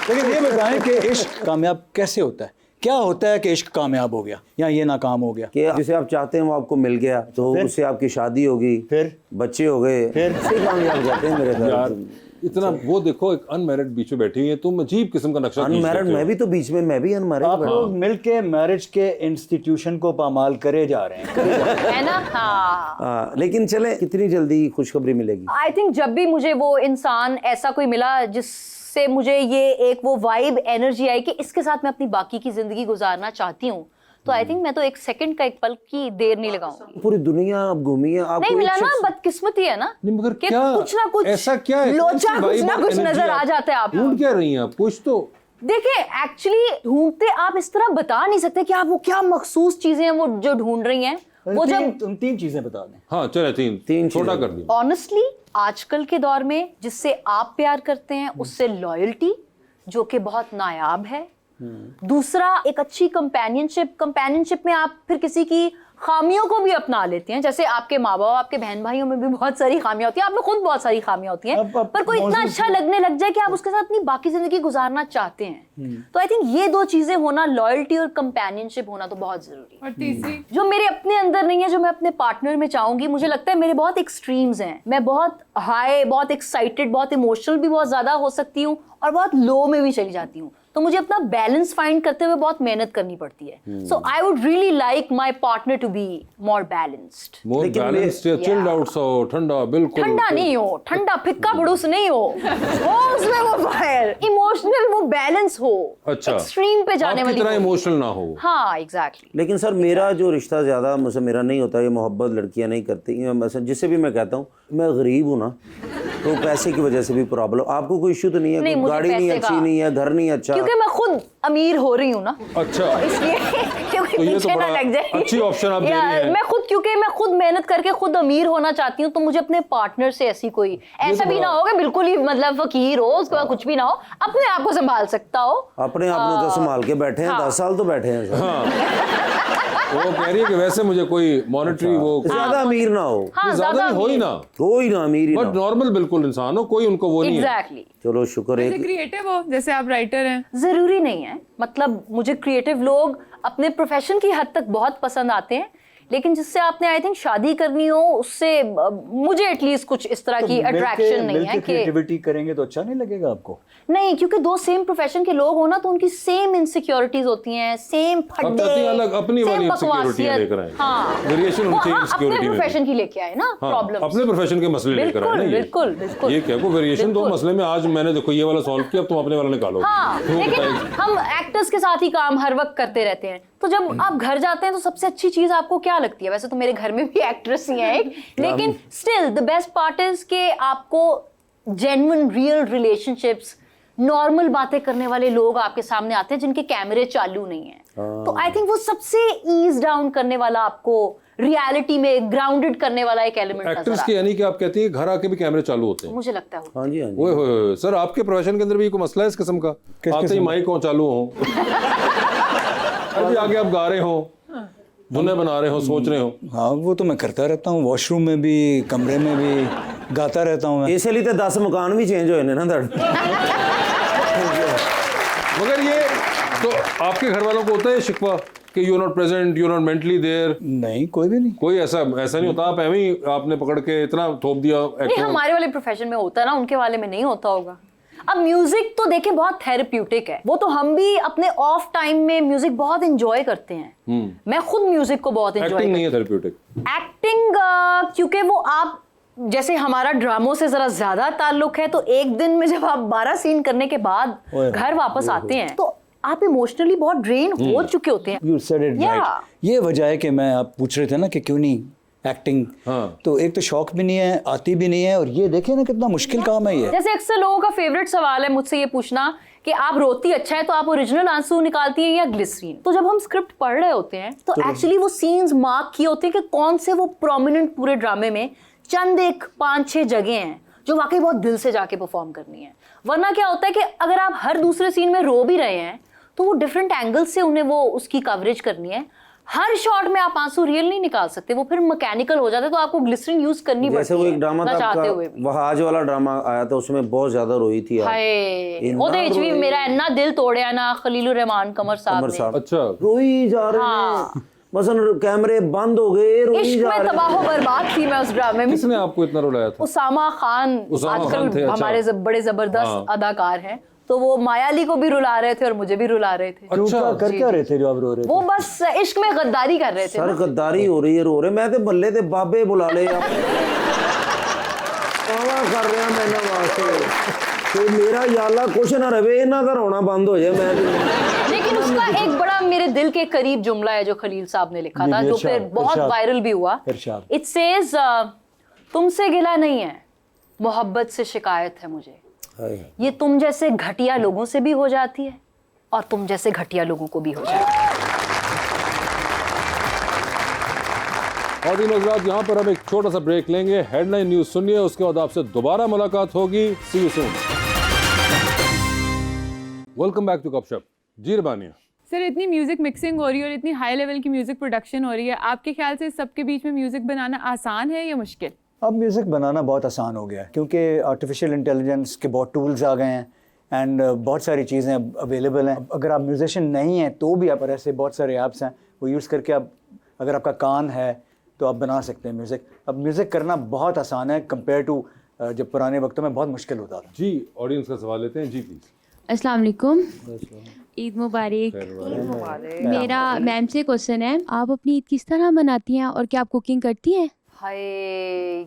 लेकिन ये बताएं कि इश्क कामयाब कैसे होता है? क्या होता है कि इश्क कामयाब हो गया या ये नाकाम हो गया? कि जिसे आप चाहते हैं वो आपको मिल गया, तो उससे आपकी शादी होगी, फिर बच्चे हो गए, फिर से कामयाब हो जाते हैं मेरे ख्याल यार से। इतना वो देखो, एक अनमैरिड बीच में बैठी हुई है, तुम अजीब किस्म का नक्शा खींच अनमैरिड लेते हो। मैं भी तो बीच में, मैं भी अनमैरिड आप लोग मिलके मैरिज के इंस्टीट्यूशन को पामाल करे जा रहे हैं। है ना? हाँ। हाँ, लेकिन चले कितनी जल्दी खुशखबरी मिलेगी? आई थिंक जब भी मुझे वो इंसान ऐसा कोई मिला जिससे मुझे ये एक वो वाइब एनर्जी आई कि इसके साथ मैं अपनी बाकी की जिंदगी गुजारना चाहती हूँ, तो आई थिंक मैं तो एक सेकंड का, एक पल की देर नहीं लगाऊंगी। पूरी दुनिया आप घूमी है, आपको नहीं मिला एक ना, शख्स- बदकिस्मती है ना। नहीं मगर कि क्या कुछ ना कुछ ऐसा क्या है, कौन सी लोचा कुछ vibe ना और कुछ energy नजर आप आ जाता है आपको। ढूंढ क्या रही हैं आप? कुछ तो देखिए एक्चुअली ढूंढते आप इस तरह बता नहीं सकते कि आप वो क्या मखसूस चीजें हैं वो जो ढूंढ रही हैं। वो जब तुम तीन चीजें बता दें। हाँ चले तीन छोटा कर दिया। ऑनेस्टली आजकल के दौर में जिससे आप प्यार करते हैं उससे लॉयल्टी, जो कि बहुत नायाब है। दूसरा एक अच्छी कंपेनियनशिप में आप फिर किसी की खामियों को भी अपना लेते हैं। जैसे आपके माँ बाप, आपके बहन भाइयों में भी बहुत सारी खामियां होती हैं, आप में खुद बहुत सारी खामियां होती हैं, अब पर कोई इतना अच्छा लगने लग जाए कि आप उसके साथ अपनी बाकी जिंदगी गुजारना चाहते हैं। तो आई थिंक ये दो चीजें होना, लॉयल्टी और कंपेनियनशिप होना तो बहुत जरूरी है। और तीसरी जो मेरे अपने अंदर नहीं है, जो मैं अपने पार्टनर में चाहूंगी, मुझे लगता है मेरे बहुत एक्सट्रीम्स हैं। मैं बहुत हाई, बहुत एक्साइटेड, बहुत इमोशनल भी बहुत ज्यादा हो सकती हूँ और बहुत लो में भी चली जाती हूँ। तो मुझे अपना बैलेंस फाइंड करते हुए बहुत मेहनत करनी पड़ती है। So I would really like my partner to be more balanced. More balanced या चिल्ड आउट सा हो, ठंडा बिल्कुल ठंडा नहीं हो, ठंडा फिक्का भड़ूस नहीं हो, उसमें वो फायर इमोशनल, वो बैलेंस हो, अच्छा, एक्सट्रीम पे जाने आपकी वाली तरह हो। इमोशनल ना हो। हाँ एग्जैक्टली। लेकिन सर मेरा जो रिश्ता ज़्यादा मुझसे मेरा नहीं होता, ये मोहब्बत लड़कियां नहीं करती। जिससे भी मैं कहता हूँ मैं गरीब हूँ ना, तो पैसे की वजह से भी प्रॉब्लम। आपको कोई इशू तो नहीं है? नहीं, मुझे गाड़ी नहीं पैसे अच्छी का- नहीं है, घर नहीं अच्छा? क्योंकि मैं खुद अमीर हो रही हूँ ना, अच्छा इसलिए क्योंकि तो ये तो पीछे ना बड़ा लग जाए। अच्छी option आप दे या, रही हैं। मैं खुद मेहनत करके खुद अमीर होना चाहती हूँ, तो मुझे अपने पार्टनर से ऐसी कोई ऐसा भी ना हो कि बिल्कुल ही मतलब फकीर हो, उसके बाद कुछ भी ना हो, अपने आप को संभाल सकता हो। अपने आप ने तो संभाल के बैठे हैं, हाँ। 10 साल तो बैठे हैं सर। वो कह रही है कि वैसे मुझे कोई मॉनेटरी वो ज्यादा अमीर ना हो, हाँ ज्यादा नहीं हो ही ना, कोई ना अमीर ही ना बट हो। नॉर्मल बिल्कुल इंसान हो, कोई उनको वो नहीं है। एग्जैक्टली। चलो शुक्र जैसे है। क्रिएटिव हो, जैसे आप राइटर हैं। जरूरी नहीं है, मतलब मुझे क्रिएटिव लोग अपने प्रोफेशन की हद तक बहुत पसंद आते हैं, लेकिन जिससे आपने आई थिंक शादी करनी हो उससे मुझे एटलीस्ट कुछ इस तरह की अट्रैक्शन नहीं है कि क्रिएटिविटी करेंगे तो अच्छा नहीं लगेगा आपको? नहीं, क्योंकि दो सेम प्रोफेशन के लोग हो ना, तो उनकी सेम इनसिक्योरिटीज होती हैं, सेम अब कहती हैं अलग अपनी वाली इनसिक्योरिटी लेकर आए। हाँ वेरिएशन वो होती है हाँ, अपने इनसिक्योरिटी में। प्रोफेशन की लेके आए ना हाँ, प्रॉब्लम। अपने प्रोफेशन के मसले लेकर आए ना ये। बिल्कुल बिल्कुल। ये क्या को वेरिएशन दो बिल्कुल। मसले में, आज मैंने देखो ये वाला सॉल्व किया, अब तुम अपने वाला निकालो। हाँ, तो लेकिन बताइए। हम एक्टर्स के साथ ही काम हर वक्त करते रहते हैं, तो जब आप घर जाते हैं तो सबसे अच्छी चीज आपको क्या लगती है? वैसे तो मेरे घर में भी एक्ट्रेस ही हैं एक, लेकिन still the best part is कि आपको जेन्युइन रियल रिलेशनशिप्स, नॉर्मल बातें करने वाले लोग आपके सामने आते हैं जिनके कैमरे चालू नहीं है। तो आई थिंक वो सबसे ईज डाउन करने वाला, आपको रियलिटी में ग्राउंडेड करने वाला एक एलिमेंट नजर एक्टर्स आता की है। यानी कि आप कहती हैं घर आके भी कैमरे चालू होते हैं? मुझे लगता है हाँ जी हाँ जी। ओए होए सर, आपके प्रोफेशन के अंदर भी कोई मसला है इस किस्म का? आते ही माइक हो चालू हो, अभी आगे आप गा रहे हो, धुनें बना रहे हो, सोच रहे हो। हाँ वो तो मैं करता रहता हूँ, वॉशरूम में भी, कमरे में भी गाता रहता हूँ मैं। इसलिए तो 10 मकान भी चेंज होए ने ना ਤੁਹਾਡੇ। मगर ये तो आपके घर वालों को होता है शिकवा कि you not present, you not mentally there? नहीं, कोई भी नहीं। कोई ऐसा नहीं होता? आप एवं ही आपने पकड़ के इतना थोप दिया नहीं, एक्टर? हमारे वाले प्रोफेशन में होता है ना, उनके वाले में नहीं होता होगा। अब म्यूजिक तो देखें बहुत थेरेप्यूटिक है, वो तो हम भी अपने ऑफ टाइम में म्यूजिक बहुत एंजॉय करते हैं। मैं खुद म्यूजिक को बहुत एंजॉय एक्टिंग नहीं है थेरेप्यूटिक? एक्टिंग क्योंकि वो आप जैसे हमारा ड्रामों से जरा ज्यादा ताल्लुक है, तो एक दिन में जब आप 12 सीन करने के बाद घर वापस आते हैं तो आप इमोशनली बहुत ड्रेन हो चुके होते हैं। You said it Yeah. right. ये वजह है कि मैं, आप पूछ रहे थे ना कि क्यों नहीं एक्टिंग, हाँ। तो एक तो शौक भी नहीं है, आती भी नहीं है, और ये देखिए ना कितना मुश्किल काम है ये। जैसे अक्सर लोगों का फेवरेट सवाल है मुझसे ये पूछना कि आप रोती अच्छा है तो आप ओरिजिनल आंसू निकालती हैं या ग्लिसरीन। तो जब हम स्क्रिप्ट पढ़ रहे होते हैं तो एक्चुअली वो सीन्स मार्क किए होते हैं कि कौन से वो प्रोमिनेंट पूरे ड्रामे में चंद एक 5-6 जगह हैं जो वाकई बहुत दिल से जाके परफॉर्म करनी है। वरना क्या होता है कि अगर आप हर दूसरे सीन में रो भी रहे हैं तो वो डिफरेंट एंगल से उन्हें वो उसकी कवरेज करनी है। हर शॉट में आप आंसू रियल नहीं निकाल सकते, वो फिर मैकेनिकल हो जाते, तो आपको ग्लिसरीन यूज करनी पड़ती है। जैसे वो एक ड्रामा था चाहते हुए आपका, वहाज वाला ड्रामा आया था, उसमें बहुत ज्यादा रोई थी आप। हाय, ਉਹਦੇ ਵਿੱਚ ਵੀ ਮੇਰਾ ਇੰਨਾ ਦਿਲ ਤੋੜਿਆ ਨਾ खलीलुर रहमान कमर साहब ने। अच्छा, रोई जा रहे हाँ। हैं, मसलन कैमरे बंद हो गए, रोई इश्क जा में रहे तबाह बर्बाद थी मैं उस ड्रामे में। किसने आपको इतना रुलाया था? उसामा खान उसामा आजकल खान थे, अच्छा। हमारे बड़े जबरदस्त अदाकार हैं, तो वो मायाली को भी रुला रहे थे और मुझे भी रुला रहे थे। क्यों, क्या कर क्या रहे थे जो आप रो रहे थे? वो बस इश्क में गद्दारी कर रहे थे सर ना। गद्दारी हो रही है, रो रहे। मैं तो बल्ले ते बाबे बुला ले आप कावा कर रहा मैंने वास्ते तो मेरा याला कुछ ना रवे, इन्हां दा रोना बंद हो जाए। मैं लेकिन उसका एक बड़ा मेरे दिल के करीब जुमला है जो खलील साहब ने लिखा था, जो फिर बहुत वायरल भी हुआ। इट सेज, तुमसे गिला नहीं है, मोहब्बत से शिकायत है मुझे। ये तुम जैसे घटिया लोगों से भी हो जाती है और तुम जैसे घटिया लोगों को भी हो जाती है। और इन हज़रात यहाँ पर हम एक छोटा सा ब्रेक लेंगे, हेडलाइन न्यूज सुनिए, उसके बाद आपसे दोबारा मुलाकात होगी। See you soon. Welcome back to Gupshup. जी रबानिया सर, इतनी म्यूजिक मिक्सिंग हो रही है और इतनी हाई लेवल की म्यूजिक प्रोडक्शन हो रही है, आपके ख्याल से सबके बीच में म्यूजिक बनाना आसान है या मुश्किल? अब म्यूज़िक बनाना बहुत आसान हो गया है क्योंकि आर्टिफिशियल इंटेलिजेंस के बहुत टूल्स आ गए हैं एंड बहुत सारी चीज़ें अवेलेबल हैं। अगर आप म्यूजिशियन नहीं हैं तो भी आप ऐसे बहुत सारे ऐप्स हैं वो यूज़ करके आप, अगर आपका कान है तो आप बना सकते हैं म्यूज़िक। अब म्यूज़िक करना बहुत आसान है कंपेयर टू जब पुराने वक्तों में बहुत मुश्किल होता था। जी, ऑडियंस का सवाल लेते हैं। जी प्लीज। अस्सलाम वालेकुम, ईद मुबारक। मेरा मैम से क्वेश्चन है, आप अपनी ईद किस तरह मनाती हैं और क्या आप कुकिंग करती हैं? हाय,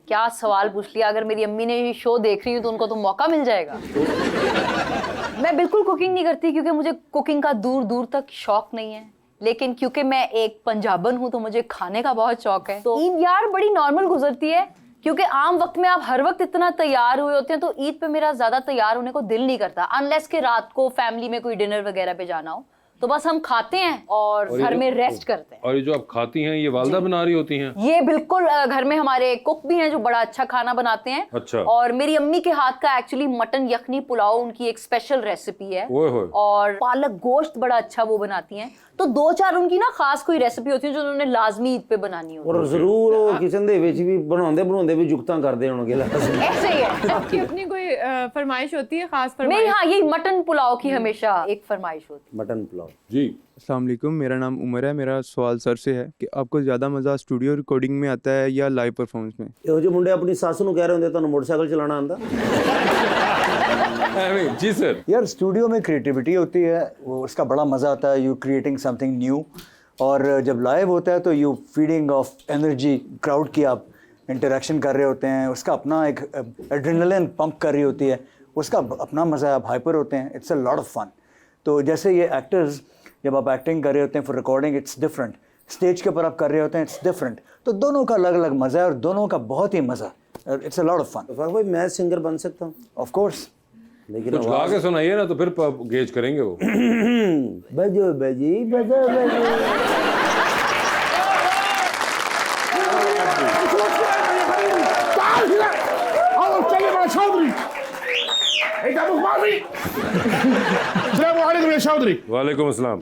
क्या सवाल पूछ लिया। अगर मेरी अम्मी ने ये शो देख रही हूँ तो उनको तो मौका मिल जाएगा। मैं बिल्कुल कुकिंग नहीं करती क्योंकि मुझे कुकिंग का दूर दूर तक शौक नहीं है, लेकिन क्योंकि मैं एक पंजाबन हूँ तो मुझे खाने का बहुत शौक है। तो ईद यार बड़ी नॉर्मल गुजरती है क्योंकि आम वक्त में आप हर वक्त इतना तैयार हुए होते हैं, तो ईद पे मेरा ज्यादा तैयार होने को दिल नहीं करता, अनलेस के रात को फैमिली में कोई डिनर वगैरह पे जाना हो, तो बस हम खाते हैं और घर में रेस्ट करते हैं। और ये जो आप खाती हैं ये वालदा बना रही होती हैं? ये बिल्कुल घर में हमारे कुक भी हैं जो बड़ा अच्छा खाना बनाते हैं। अच्छा। और मेरी अम्मी के हाथ का एक्चुअली मटन यखनी पुलाव उनकी एक स्पेशल रेसिपी है। ओए होए। और पालक गोश्त बड़ा अच्छा वो बनाती हैं। तो 2-4 उनकी ना खास कोई रेसिपी होती है जो उन्होंने लाजमी ईद पे बनानी होती है। और जरूर वो किचन ਦੇ ਵਿੱਚ ਵੀ ਬਣਾਉਂਦੇ ਵੀ जुगतां करते होंगे। ऐसे ही है। आपकी अपनी कोई फरमाइश होती है, खास फरमाइश? मेरी हाँ यही मटन पुलाव की हमेशा एक फरमाइश होती है। मटन पुलाव। जी अस्सलाम वालेकुम, मेरा नाम उमर है। मेरा सवाल सर से है कि आपको ज़्यादा मज़ा स्टूडियो रिकॉर्डिंग में आता है या लाइव परफॉर्मेंस में? ਇਹੋ ਜਿਹੇ ਮੁੰਡੇ ਆਪਣੀ ਸੱਸ ਨੂੰ ਕਹਿ ਰਹੇ ਹੁੰਦੇ ਤੁਹਾਨੂੰ ਮੋਟਰਸਾਈਕਲ ਚਲਾਉਣਾ ਆਂਦਾ? जी सर। यार स्टूडियो में क्रिएटिविटी होती है, वो उसका बड़ा मज़ा आता है, यू क्रिएटिंग समथिंग न्यू। और जब लाइव होता है तो you feeding of energy crowd की, आप इंटरेक्शन कर रहे होते हैं, उसका अपना एक एड्रेनलिन पंप कर रही होती है, उसका अपना मज़ा है, आप हाइपर होते हैं, it's a lot of fun. तो जैसे ये एक्टर्स जब आप एक्टिंग कर रहे होते हैं for recording it's different, stage के ऊपर आप कर रहे होते हैं इट्स डिफरेंट, तो दोनों का अलग अलग मज़ा है और दोनों का बहुत ही मज़ा, it's a lot of fun. भाई मैं सिंगर बन सकता हूँ? Of course. लेकिन कुछ गा के सुनाइए ना तो फिर गेज करेंगे वो। बजो बजी बजो बजी। वालेकुम अस्सलाम।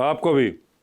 आपको भी।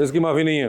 इसकी माफी नहीं है।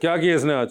क्या किया इसने आज?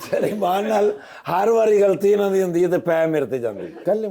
ਸਲੀਮਾਨ ਨਾਲ ਹਰ ਵਾਰੀ ਗਲਤੀ ਇਹਨਾਂ ਦੀ ਹੁੰਦੀ ਹੈ ਤੇ ਪੈ ਮੇਰੇ ਤੇ ਜਾਂਦੀ ਕੱਲ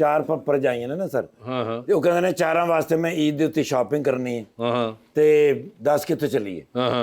4 ਪੱਪਰ ਜਾਈਆਂ ਨੇ ਨਾ ਸਰ ਹਾਂ ਹਾਂ ਤੇ ਉਹ ਕਹਿੰਦੇ ਨੇ ਚਾਰਾਂ ਵਾਸਤੇ ਮੈਂ ਈਦ ਦੇ ਉੱਤੇ ਸ਼ਾਪਿੰਗ ਕਰਨੀ ਹੈ ਹਾਂ ਹਾਂ ਤੇ ਦੱਸ ਕਿੱਥੇ ਚੱਲੀਏ ਹਾਂ ਹਾਂ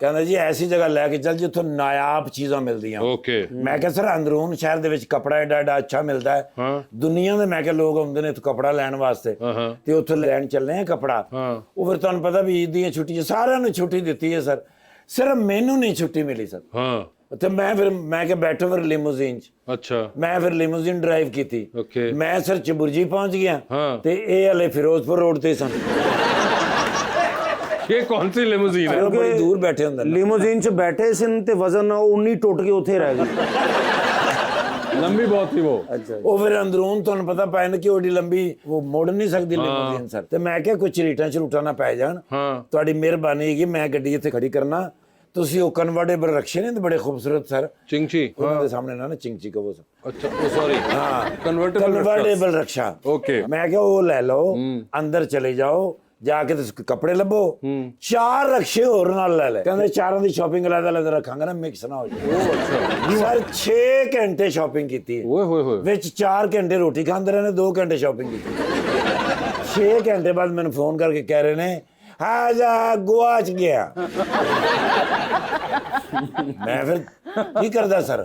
ਕਹਿੰਦਾ ਜੀ ਐਸੀ ਜਗ੍ਹਾ ਲੈ ਕੇ ਚੱਲ ਜਿੱਥੋਂ ਨਾਇਆਬ ਚੀਜ਼ਾਂ ਮਿਲਦੀਆਂ ਓਕੇ ਮੈਂ ਕਿਹਾ ਸਰ ਅੰਦਰੂਨ ਸ਼ਹਿਰ ਦੇ ਵਿੱਚ ਕਪੜਾ ਏਡਾ ਏਡਾ ਅੱਛਾ ਮਿਲਦਾ ਹੈ ਹਾਂ ਦੁਨੀਆ ਦੇ ਮੈਂ ਕਿਹਾ ਲੋਕ ਆਉਂਦੇ ਨੇ ਇੱਥੇ ਕਪੜਾ ਲੈਣ ਵਾਸਤੇ ਹਾਂ ਹਾਂ ਤੇ ਉੱਥੇ ਲੈਣ ਚੱਲੇ ਆ ਕਪੜਾ ਹਾਂ ਉਹ ਫਿਰ ਤੁਹਾਨੂੰ ਪਤਾ ਵੀ ਈਦ ਦੀਆਂ ਛੁੱਟੀਆਂ ਸਾਰਿਆਂ ਨੂੰ ਛੁੱਟੀ ਦਿੱਤੀ ਹੈ ਸਰ ਸਿਰਫ ਮੈਨੂੰ ਨਹੀਂ ਛੁੱਟੀ ਮਿਲੀ ਸਰ ਹਾਂ ਤੇ ਮੈਂ ਕਿਹਾ ਬੈਠੋ ਫਿਰ ਲਿਮੋਜ਼ੀਨ 'ਚ ਅੱਛਾ ਮੈਂ ਫਿਰ ਲਿਮੋਜ਼ੀਨ ਡਰਾਈਵ ਕੀਤੀ ਓਕੇ ਮੈਂ ਸਰ ਚਬੁਰਜੀ ਪਹੁੰਚ ਗਿਆ ਹਾਂ ਤੇ ਇਹ ਹਲੇ ਫਿਰੋਜ਼ਪੁਰ ਰੋਡ ਤੇ ਸਨ ਇਹ ਕੌਣ ਸੀ ਲਿਮੋਜ਼ੀਨ ਹੈ ਉਹ ਬੜੀ ਦੂਰ ਬੈਠੇ ਹੁੰਦੇ ਨੇ ਲਿਮੋਜ਼ੀਨ 'ਚ ਬੈਠੇ ਸਨ ਤੇ ਵਜ਼ਨ ਨਾਲ 19 ਟੁੱਟ ਕੇ ਉੱਥੇ ਰਹਿ ਗਈ ਲੰਬੀ ਬਹੁਤ ਸੀ ਉਹ ਅੱਛਾ ਉਹ ਫਿਰ ਅੰਦਰੂਨ ਤੁਹਾਨੂੰ ਪਤਾ ਪੈਣ ਕਿ ਓਡੀ ਲੰਬੀ ਉਹ ਮੋੜ ਨਹੀਂ ਸਕਦੀ ਲਿਮੋਜ਼ੀਨ ਸਰ ਤੇ ਮੈਂ ਕਿਹਾ ਕੁਝ ਰੀਟਾਂ ਝੂਟਾਂ ਨਾ ਪੈ ਜਾਣ ਹਾਂ ਤੁਹਾਡੀ ਮਿਹਰਬਾਨੀ ਹੈਗੀ ਮੈਂ ਗੱਡੀ ਇੱਥੇ ਖੜੀ ਕਰਨਾ ਤੁਸੀਂ ਉਹ ਕਨਵਰਟੇਬਲ ਰਕਸ਼ੇ ਨੇ ਬੜੇ ਖੂਬਸੂਰਤ ਸਰ ਚਿੰਗਚੀ ਉਹਨਾਂ ਦੇ ਸਾਹਮਣੇ ਨਾ ਚਿੰਗਚੀ ਕਹੋ ਸਰ ਅੱਛਾ ਉਹ ਸੌਰੀ ਹਾਂ ਕਨਵਰਟੇਬਲ ਰਕਸ਼ਾ ਓਕੇ ਮੈਂ ਕਿਹਾ ਉਹ ਲੈ ਲਓ ਅੰਦਰ ਚਲੇ ਜਾਓ ਜਾ ਕੇ ਤੁਸੀਂ ਕੱਪੜੇ ਲੱਭੋ 4 ਰਕਸ਼ੇ ਹੋਰ ਨਾਲ ਲੈ ਲੈ ਕਹਿੰਦੇ ਚਾਰਾਂ ਦੀ ਸ਼ਾਪਿੰਗ ਅਲੱਗ ਰੱਖਾਂਗਾ ਨਾ ਮਿਕਸ ਨਾ ਹੋ ਜਾਏ ਉਹ ਅੱਛਾ ਸਰ 6 ਘੰਟੇ ਸ਼ਾਪਿੰਗ ਕੀਤੀ ਹੈ ਓਏ ਹੋਏ ਹੋਏ ਵਿੱਚ 4 ਘੰਟੇ ਰੋਟੀ ਖਾਂਦੇ ਰਹੇ ਨੇ 2 ਘੰਟੇ ਸ਼ਾਪਿੰਗ ਕੀਤੀ 6 ਘੰਟੇ ਬਾਅਦ ਮੈਨੂੰ ਫੋਨ ਕਰਕੇ ਕਹਿ ਰਹੇ ਨੇ ਆਜਾ ਗੁਆਚ ਗਿਆ ਮੈਂ ਫਿਰ ਕੀ ਕਰਦਾ ਸਰ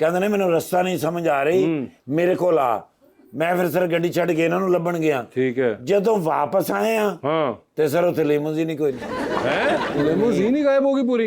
ਕਹਿੰਦੇ ਨੇ ਮੈਨੂੰ ਰਸਤਾ ਨਹੀਂ ਸਮਝ ਆ ਰਹੀ ਮੇਰੇ ਕੋਲ ਆ ਮੈਂ ਫਿਰ ਸਰ ਗੱਡੀ ਛੱਡ ਕੇ ਇਹਨਾਂ ਨੂੰ ਲੱਭਣ ਗਿਆ ਠੀਕ ਹੈ ਜਦੋਂ ਵਾਪਸ ਆਏ ਆ ਹਾਂ ਤੇ ਸਰ ਉੱਥੇ ਲਿਮੋਜ਼ੀਨ ਹੀ ਕੋਈ ਨਹੀਂ ਹੈ ਲਿਮੋਜ਼ੀਨ ਹੀ ਗਾਇਬ ਹੋਗੀ ਪੂਰੀ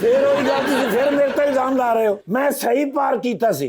ਫਿਰ ਉਹੀ ਗੱਲ ਤੁਸੀਂ ਫਿਰ ਮੇਰੇ ਤੇ ਇਲਜ਼ਾਮ ਲਾ ਰਹੇ ਹੋ ਮੈਂ ਸਹੀ ਪਾਰ ਕੀਤਾ ਸੀ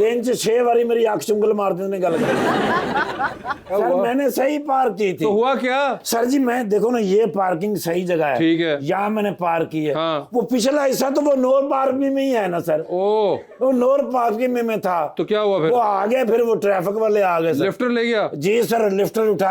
दिन च 6 बारी मेरी आंख चुंगल मार देने गल सर मैंने सही पार्क की थी तो हुआ क्या सर जी मैं देखो ना ये पार्किंग सही जगह है ठीक है यहाँ मैंने पार्क की है हाँ। वो पिछला हिस्सा तो वो नोर पार्किंग में ही है ना सर ओ वो नोर पार्किंग में मैं था तो क्या हुआ वो फिर आ गए फिर वो ट्रैफिक वाले आ गए सर लिफ्टर ले गया जी सर लिफ्टर उठा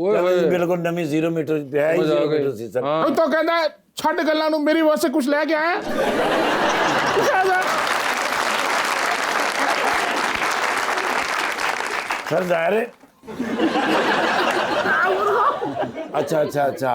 ओए होए बिल्कुल नमी 0 मीटर है ही समझ आ 0 गई। मीटर सी सर हाँ। तो कहता है छठ गल्ला नु मेरी वास्ते कुछ लेके आया सर जाहिर है अच्छा अच्छा अच्छा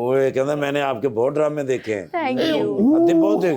ओए कहता मैंने आपके बहुत ड्रामे देखे हैं थैंक यू आते बहुत हैं।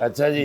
अच्छा जी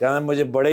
कहते मुझे बड़े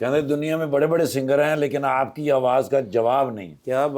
कहते दुनिया में बड़े बड़े सिंगर हैं लेकिन आपकी आवाज का जवाब नहीं क्या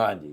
हाँ जी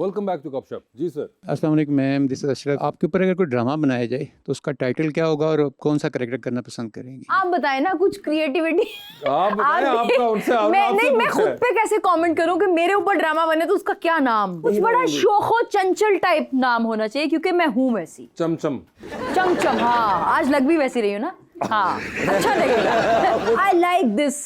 welcome back to Gupshup ji sir अस्सलाम वालेकुम मैम, दिस इज अशरफ। आपके ऊपर अगर कोई ड्रामा बनाया जाए तो उसका टाइटल क्या होगा और कौन सा कैरेक्टर करना पसंद करेंगी? आप बताएं ना कुछ क्रिएटिविटी आप बताएं आपका उनसे मैं आपसे नहीं मैं पूछा खुद है। पे कैसे कमेंट करूं कि मेरे ऊपर ड्रामा बने तो उसका क्या नाम कुछ बड़ा शोखो चंचल टाइप नाम होना चाहिए क्योंकि मैं हूं वैसी चमचम चमचम हाँ आज लग भी वैसी रही हूँ ना हाँ अच्छा लगेगा I like this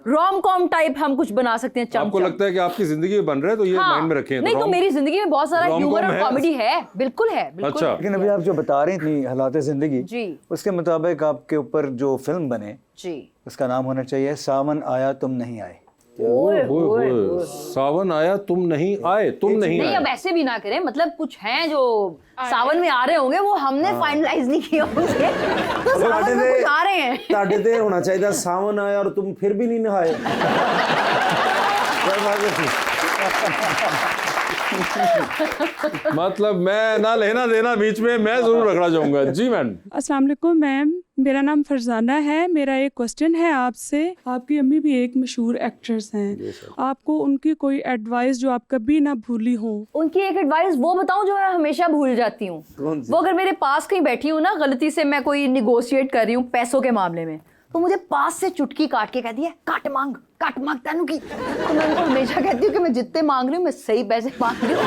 rom com type हम कुछ बना सकते हैं आपको चमचम लगता है कि आपकी जिंदगी में बन रहे हैं तो ये माइंड में रखें नहीं तो मेरी जिंदगी में बहुत सारा rom-com ह्यूमर और है। कॉमेडी है बिल्कुल बिल्कुल अच्छा लेकिन अभी आप जो बता रही थी हालात जिंदगी जी उसके मुताबिक आपके ऊपर जो फिल्म बने जी उसका नाम होना चाहिए सावन आया तुम नहीं आए ओए ओए होए, सावन आया तुम नहीं आए तुम नहीं नहीं आए अब ऐसे भी ना करें मतलब कुछ हैं जो सावन में आ रहे होंगे वो हमने फाइनलाइज नहीं किए होंगे तो सावन में कुछ आ रहे हैं ਤੁਹਾਡੇ ਤੇ ਹੋਣਾ ਚਾਹੀਦਾ ਸਾवन आया और तुम फिर भी नहीं नहाए मतलब मैं ना लेना देना बीच में मैं जरूर रखना चाहूंगा जी मैम अस्सलाम वालेकुम मैम, मेरा नाम फरजाना है। मेरा एक क्वेश्चन है आपसे। आपकी अम्मी भी एक मशहूर एक्ट्रेस हैं। आपको उनकी कोई एडवाइस जो आप कभी ना भूली हो? उनकी एक एडवाइस वो बताऊं जो मैं हमेशा भूल जाती हूँ। वो अगर मेरे पास कहीं बैठी हूँ ना गलती से मैं कोई निगोशिएट कर रही हूँ पैसों के मामले में तो मुझे पास से चुटकी काट के कहती है काट मांग तेनू की। तो मैं उनको हमेशा कहती हूँ कि मैं जितने मांग रही हूँ मैं सही पैसे मांग रही हूँ।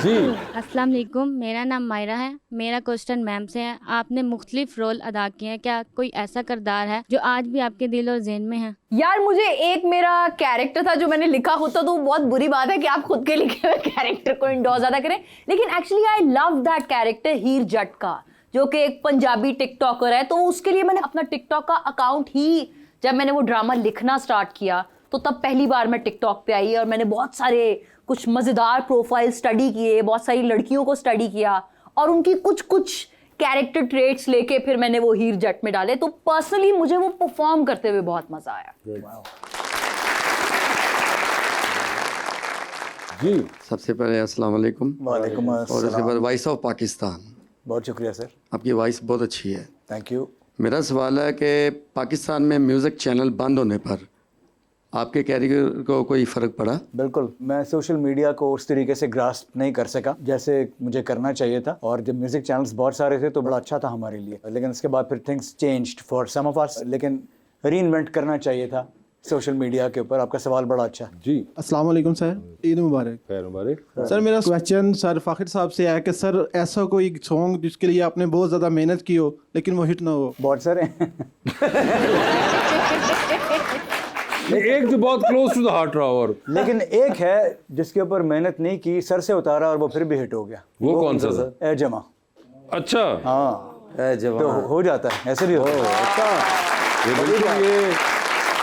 जी अस्सलाम वालेकुम, मेरा नाम मायरा है। मेरा क्वेश्चन मैम से है, आपने मुख्तलिफ रोल अदा किए हैं, क्या कोई ऐसा किरदार है जो आज भी आपके दिल और ज़हन में है? यार मुझे एक मेरा कैरेक्टर था जो मैंने लिखा होता तो बहुत बुरी बात है कि आप खुद के लिखे हुए कैरेक्टर को इंडोर्स ज़्यादा करें, लेकिन actually I love that character Heer Jatt का, जो कि एक पंजाबी टिकटॉकर है। तो उसके लिए मैंने अपना टिकटॉक का अकाउंट ही, जब मैंने वो ड्रामा लिखना स्टार्ट किया तो तब पहली बार मैं टिकटॉक पे आई और मैंने बहुत सारे कुछ मज़ेदार प्रोफाइल स्टडी किए, बहुत सारी लड़कियों को स्टडी किया और उनकी कुछ कैरेक्टर ट्रेट्स लेके फिर मैंने वो हीर जट में डाले। तो पर्सनली मुझे वो परफॉर्म करते हुए बहुत मजा आया। जी सबसे पहले अस्सलाम वालेकुम। वालेकुम और उसके बाद वॉइस ऑफ पाकिस्तान, बहुत शुक्रिया सर, आपकी वॉइस बहुत अच्छी है, थैंक यू। मेरा सवाल है कि पाकिस्तान में म्यूज़िक चैनल बंद होने पर आपके कैरियर को कोई फ़र्क पड़ा? बिल्कुल, मैं सोशल मीडिया को उस तरीके से ग्रास्प नहीं कर सका जैसे मुझे करना चाहिए था, और जब म्यूज़िक चैनल्स बहुत सारे थे तो बड़ा अच्छा था हमारे लिए, लेकिन उसके बाद फिर things changed for some of us, लेकिन रीइन्वेंट करना चाहिए था सोशल मीडिया के ऊपर। आपका सवाल बड़ा अच्छा। जी अस्सलाम वालेकुम सर, ईद मुबारक। खैर मुबारक सर। मेरा क्वेश्चन सर फ़ाखिर साहब से है कि सर ऐसा कोई सॉन्ग जिसके लिए आपने बहुत ज़्यादा मेहनत की हो लेकिन वो हिट ना हो? बहुत सारे एक जो बहुत क्लोज टू द हार्ट रहा, और लेकिन एक है जिसके ऊपर मेहनत नहीं की, सर से उतारा और वो फिर भी हिट हो गया। वो कौन सा था? ए जमा। अच्छा हाँ, ए जमा तो हो जाता है, ऐसे भी होता है। अच्छा,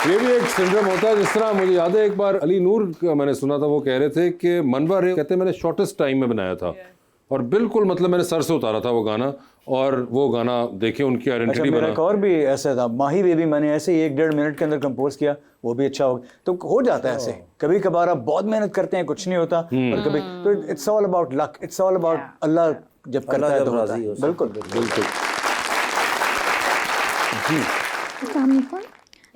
ये भी एक सिंड्रोम होता है। जिस तरह मुझे याद है एक बार अली नूर का मैंने सुना था, वो कह रहे थे कि मनवा रे कहते मैंने शॉर्टेस्ट टाइम में बनाया था और बिल्कुल मतलब मैंने सर से उतारा था वो गाना, और वो गाना देखे उनकी आइडेंटिटी मेरा बना। एक और भी ऐसा था, माही बेबी, मैंने ऐसे ही 1-1.5 मिनट के अंदर कंपोज किया, वो भी अच्छा हो। तो हो जाता है ऐसे, कभी कभार आप बहुत मेहनत करते हैं कुछ नहीं होता, और कभी तो it's all about luck, it's all about Allah जब करता है तो होता है। बिल्कुल बिल्कुल। जी अस्सलाम वालेकुम,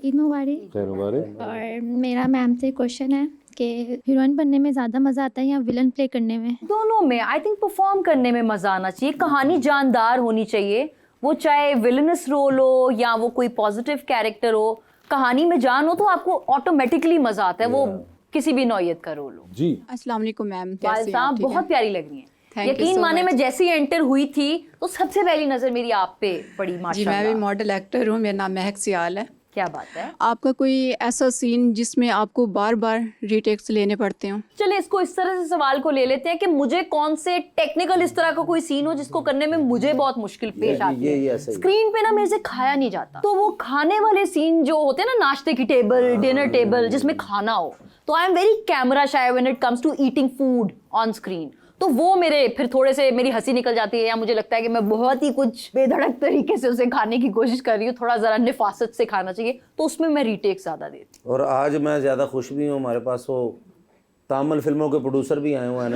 ईद मुबारक। खैर मुबारक। और मेरा मैम से क्वेश्चन है कि हीरोइन बनने में ज़्यादा मज़ा आता है या विलन प्ले करने में? दोनों में। आई थिंक परफॉर्म करने में मजा आना चाहिए, कहानी जानदार होनी चाहिए, वो चाहे विलनस रोल हो या वो कोई पॉजिटिव कैरेक्टर हो, कहानी में जान हो तो आपको ऑटोमेटिकली मजा आता है, वो किसी भी नौयत का रोल हो। जी अस्सलाम वालेकुम मैम, साहब बहुत प्यारी लग रही हैं। Thank you यकीन so माने much. मैं जैसे ही एंटर हुई थी तो सबसे पहली नजर मेरी आप पे पड़ी। जी मैं माशाल्लाह। भी मॉडल एक्टर हूँ, मेरा नाम महक सियाल है। क्या बात है। आपका कोई ऐसा सीन जिसमें आपको बार बार रीटेक्स लेने पड़ते हो? चलिए इसको इस तरह से सवाल को ले लेते हैं कि मुझे कौन से टेक्निकल इस तरह का कोई सीन हो जिसको करने में मुझे बहुत मुश्किल पेश आती है। स्क्रीन पे ना मेरे से खाया नहीं जाता, तो वो खाने वाले सीन जो होते हैं ना, नाश्ते की टेबल, डिनर टेबल जिसमें खाना हो, तो I am very camera shy when it comes to eating food on screen. तो वो मेरे फिर थोड़े से मेरी हंसी निकल जाती है, या मुझे लगता है कि मैं बहुत ही कुछ बेधड़क तरीके से उसे खाने की कोशिश कर रही हूँ, थोड़ा ज़रा निफासत से खाना चाहिए, तो उसमें मैं रीटेक ज़्यादा देती हूँ। और आज मैं ज़्यादा खुश भी हूँ, हमारे पास वो तामल फिल्मों के प्रोड्यूसर भी आए हुए हैं।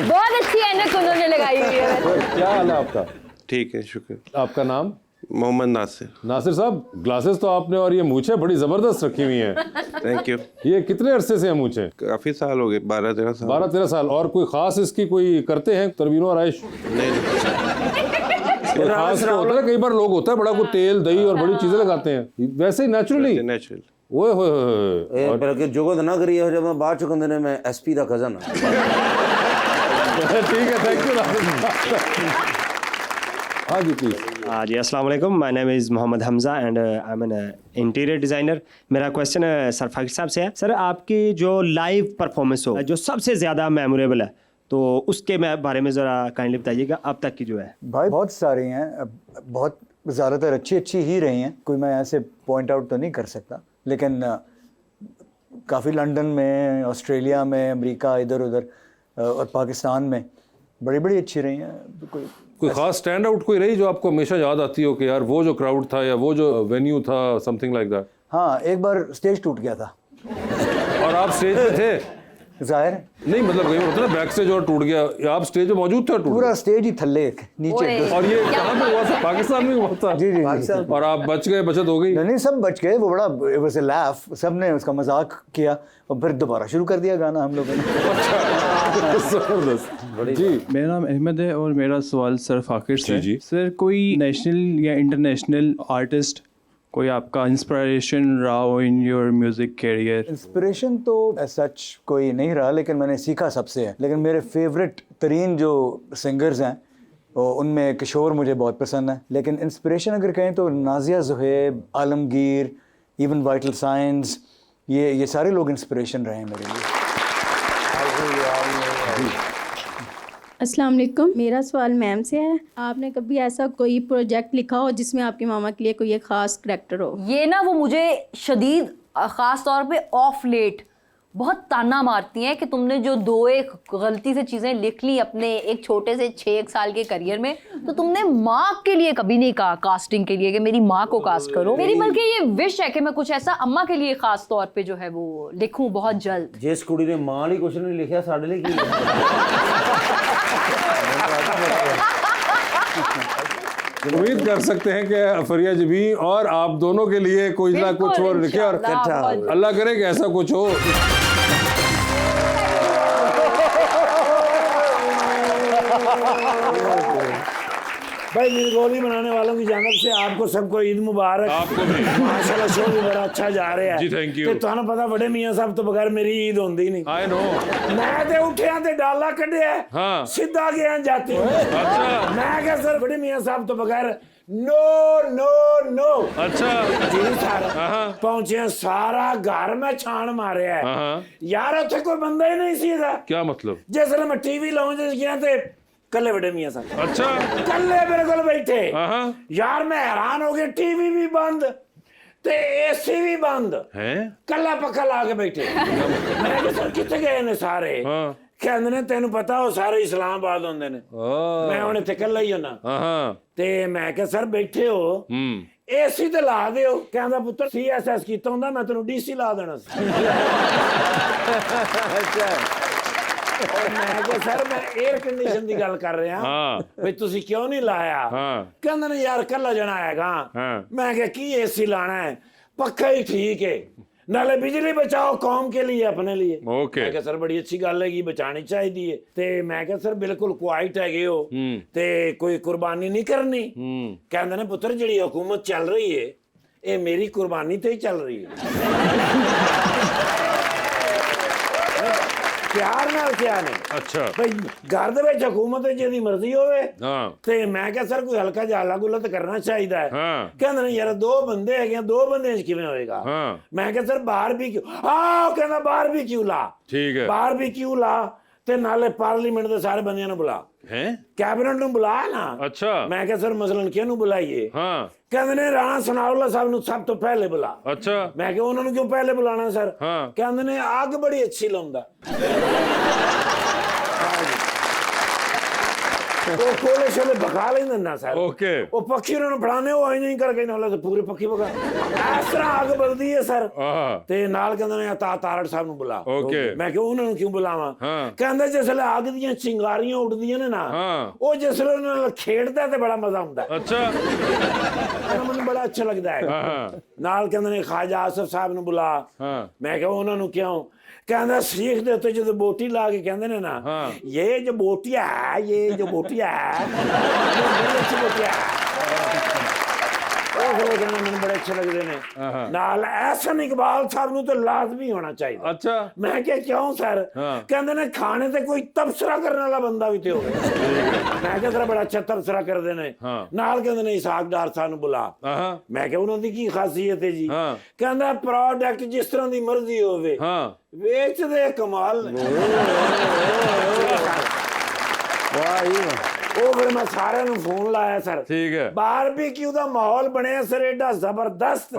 बहुत अच्छी एनक उन्होंने लगाई हुई है। क्या हाल है आपका? ठीक है, शुक्र। आपका नाम? मोहम्मद नासिर। नासिर साहब, ग्लासेस तो आपने और ये मूछें बड़ी जबरदस्त रखी हुई हैं। Thank you. ये कितने अरसे से हैं मूछें? काफ़ी साल हो गए, 12-13 साल। 12-13 साल। और कोई खास इसकी कोई करते हैं तरवीनो आराइश? नहीं कोई खास तो होता है, कई बार लोग होता है बड़ा को तेल दही और बड़ी चीजें लगाते हैं, वैसे ही नेचुरली? नेचुरल। ओए होए और बल्कि जुगत ना करिए जब मैं बाद चुकंदे ने मैं एसपी दा कजन। ठीक है, थैंक यू। हाँ जी प्लीज। जी अस्सलाम वालेकुम, my name is Mohammad Hamza and I am an interior designer. मेरा क्वेश्चन सर फ़ाखिर साहब से है। सर आपकी जो लाइव परफॉर्मेंस हो जो सबसे ज़्यादा मेमोरेबल है, तो उसके बारे में ज़रा काइंडली बताइएगा, अब तक की जो है। भाई बहुत सारी हैं, बहुत ज़्यादातर अच्छी ही रही हैं, कोई मैं ऐसे पॉइंट आउट तो नहीं कर सकता, लेकिन काफ़ी लंदन में, ऑस्ट्रेलिया में, अमेरिका, इधर उधर और पाकिस्तान में बड़ी अच्छी रही हैं। कोई खास स्टैंड आउट कोई रही जो आपको हमेशा याद आती हो कि यार वो जो क्राउड था या वो जो वेन्यू था, समथिंग लाइक दैट? हाँ, एक बार स्टेज टूट गया था। और आप स्टेज पे थे? जाहिर नहीं, मतलब कहीं होता है ना बैक स्टेज और टूट गया, आप स्टेज पे मौजूद थे? पूरा स्टेज ही थल्ले नीचे। और ये कहाँ पे हुआ था? पाकिस्तान में हुआ था? जी। और आप बच गए, बचत हो गई? नहीं, सब बच गए। वो बड़ा वैसे लाफ, सब ने उसका मजाक किया और फिर दोबारा शुरू कर दिया गाना हम लोगों ने। जबरदस्त जी। मेरा नाम अहमद है और मेरा सवाल सर फाकिर से जी। सर कोई नेशनल या इंटरनेशनल आर्टिस्ट कोई आपका इंस्पिरेशन रहा हो in your music career? Inspiration तो सच कोई नहीं रहा, लेकिन मैंने सीखा सबसे है। लेकिन मेरे फेवरेट तरीन जो सिंगर्स हैं उनमें किशोर मुझे बहुत पसंद है। लेकिन इंस्पिरेशन अगर कहें तो Nazia Zuhaib, Alamgir, even vital science, ये सारे लोग इंस्पिरेशन रहे हैं मेरे लिए। अस्सलाम वालेकुम। मेरा सवाल मैम से है, आपने कभी ऐसा कोई प्रोजेक्ट लिखा हो जिसमें आपकी मामा के लिए कोई एक ख़ास करैक्टर हो? ये ना वो मुझे शदीद ख़ास तौर पे ऑफ लेट बहुत ताना मारती हैं कि तुमने जो 2-1 गलती से चीज़ें लिख ली अपने एक छोटे से 6 साल के करियर में, तो तुमने माँ के लिए कभी नहीं कहा कास्टिंग के लिए कि मेरी माँ को कास्ट करो। मेरी बल्कि ये विश है कि मैं कुछ ऐसा अम्मा के लिए ख़ास तौर पे जो है वो लिखूं बहुत जल्द। जिस कुड़ी ने माँ ਲਈ कुछ नहीं लिखा साढ़े लिए की उम्मीद कर सकते हैं कि फरिया जबी और आप दोनों के लिए कुछ ना कुछ और लिखे और अल्लाह करे कि ऐसा कुछ हो। भाई निर्गोली बनाने वालों की जानब से आपको सबको ईद मुबारक। आपको भी माशाल्लाह शो भी बड़ा अच्छा जा रहा है जी, थैंक यू। ते तुहानू पता बड़े मियां साहब तो बगैर मेरी ईद होंदी नहीं। आई नो मैं ते उठिया ते डाला कढ़िया हाँ। सीधा गया जाती अच्छा। मैं क्या सर बड़े मियां साहब तो बगैर नो नो नो अच्छा जी सर पहुंचे सारा घर में छान मारे है यार उत्थे कोई बंदा ही नहीं सीधा। क्या मतलब? जिसले मैं टीवी लाउंज गया ते कल्ले बड़े मियां साहब अच्छा कल्ले मेरे को बैठे यार मैं हैरान हो गया टीवी भी बंद ते एसी भी बंद है कल्ला पक्का ला के बैठे मैं सर कितने गए ने सारे कहंदे ने तेन पता हो सारे इस्लामाबाद होंदे ने मैं हुण इत्थे कल्ला ही होना ते मैं क्या सर बैठे हो एसी ते ला दिओ कहंदा पुत्र सीएसएस कीता हुंदा मैं तेनू डीसी ला देना अच्छा और मैं क्या सर मैं एयर कंडीशन की गल कर रहा भाई तुसी क्यों नहीं लाया कहंदे ने यार कल्ला जना आएगा मैं क्या की एसी लाना है पक्का ही ठीक है नाले बिजली बचाओ कौम के लिए अपने लिए ओके मैं क्या सर बड़ी अच्छी गल है बचानी चाहिए ते मैं क्या सर बिल्कुल क्वाइट है हो ते कोई कुर्बानी नहीं करनी कहंदे ने पुत्र जिहड़ी हुकूमत चल रही है ये मेरी कुर्बानी ते ही चल रही है प्यार नाल क्या ने अच्छा भाई घर दे विच हुकूमत है जिहदी मर्जी होवे ते मैं क्या सर कोई हल्का जिहा हल्ला गुल्ला ते करना चाहिए है कहंदे ने यार 2 बंदे है 2 बंदे च किवें होएगा मैं क्या सर बाहर भी क्यों कहंदा बाहर भी क्यों ला ठीक है बाहर भी क्यों ला ते नाले पार्लीमेंट दे सारे बंदियां नु बुला हैं कैबिनेट नु बुला ना अच्छा मैं क्या सर मसलन किहनू बुलाइए कहंदे ने राणा सनाउल्ला साहब नु सब तो पहले बुला अच्छा मैं क्या उन्होंने क्यों पहले बुलाना सर कहंदे ने आग बड़ी अच्छी लाउंदा वो कोले शोले भगा लेंदे ना सर ओके वो पक्षी उन्होंने फड़ाने वो नहीं करके ना तो पूरे पक्षी भगा इस तरह आग बलदी है सर ते नाल कहंदे ने तारड़ साहब नु बुला ओके मैं क्यों उन्होंने क्यों बुलावा कहंदे जिसले आग दियां चिंगारियां उड़दियां ने ना वो जिसले उन्हां नाल खेड़दा ते बड़ा मजा आउंदा अच्छा मैनूं बड़ा अच्छा लगदा है नाल कहंदे ने ख्वाजा आसिफ साहब नु बुला मैं क्यों उन्हां नु क्यों कहना सीख दे उत्ते जो बोटी ला के कहंदे ने ना ये जो बोटिया है ये जो बोटिया है बड़ी अच्छी बोटिया मैंने बड़े अच्छे लगते ने नाल एहसन इकबाल साहब नु तो लाजमी होना चाहिए अच्छा मैं क्या क्यों सर कहंदे ने खाने ते कोई तबसरा करने वाला बंदा भी ते होवे मैं क्या तेरा बड़ा अच्छा तबसरा करदे ने नाल कहंदे ने इसहाक डार साहब नु बुला मैं क्या उन्हां दी की खासियत है जी कहंदा प्रोडक्ट जिस तरह दी मर्जी होवे बेच दे कमाल वाह ਉਹ ਫਿਰ ਮੈਂ ਸਾਰਿਆਂ ਨੂੰ ਫੋਨ ਲਾਇਆ ਸਰ ਠੀਕ ਹੈ ਬਾਰਬੀਕਿਊ ਦਾ ਮਾਹੌਲ ਬਣਿਆ ਸਰ ਐਡਾ ਜ਼ਬਰਦਸਤ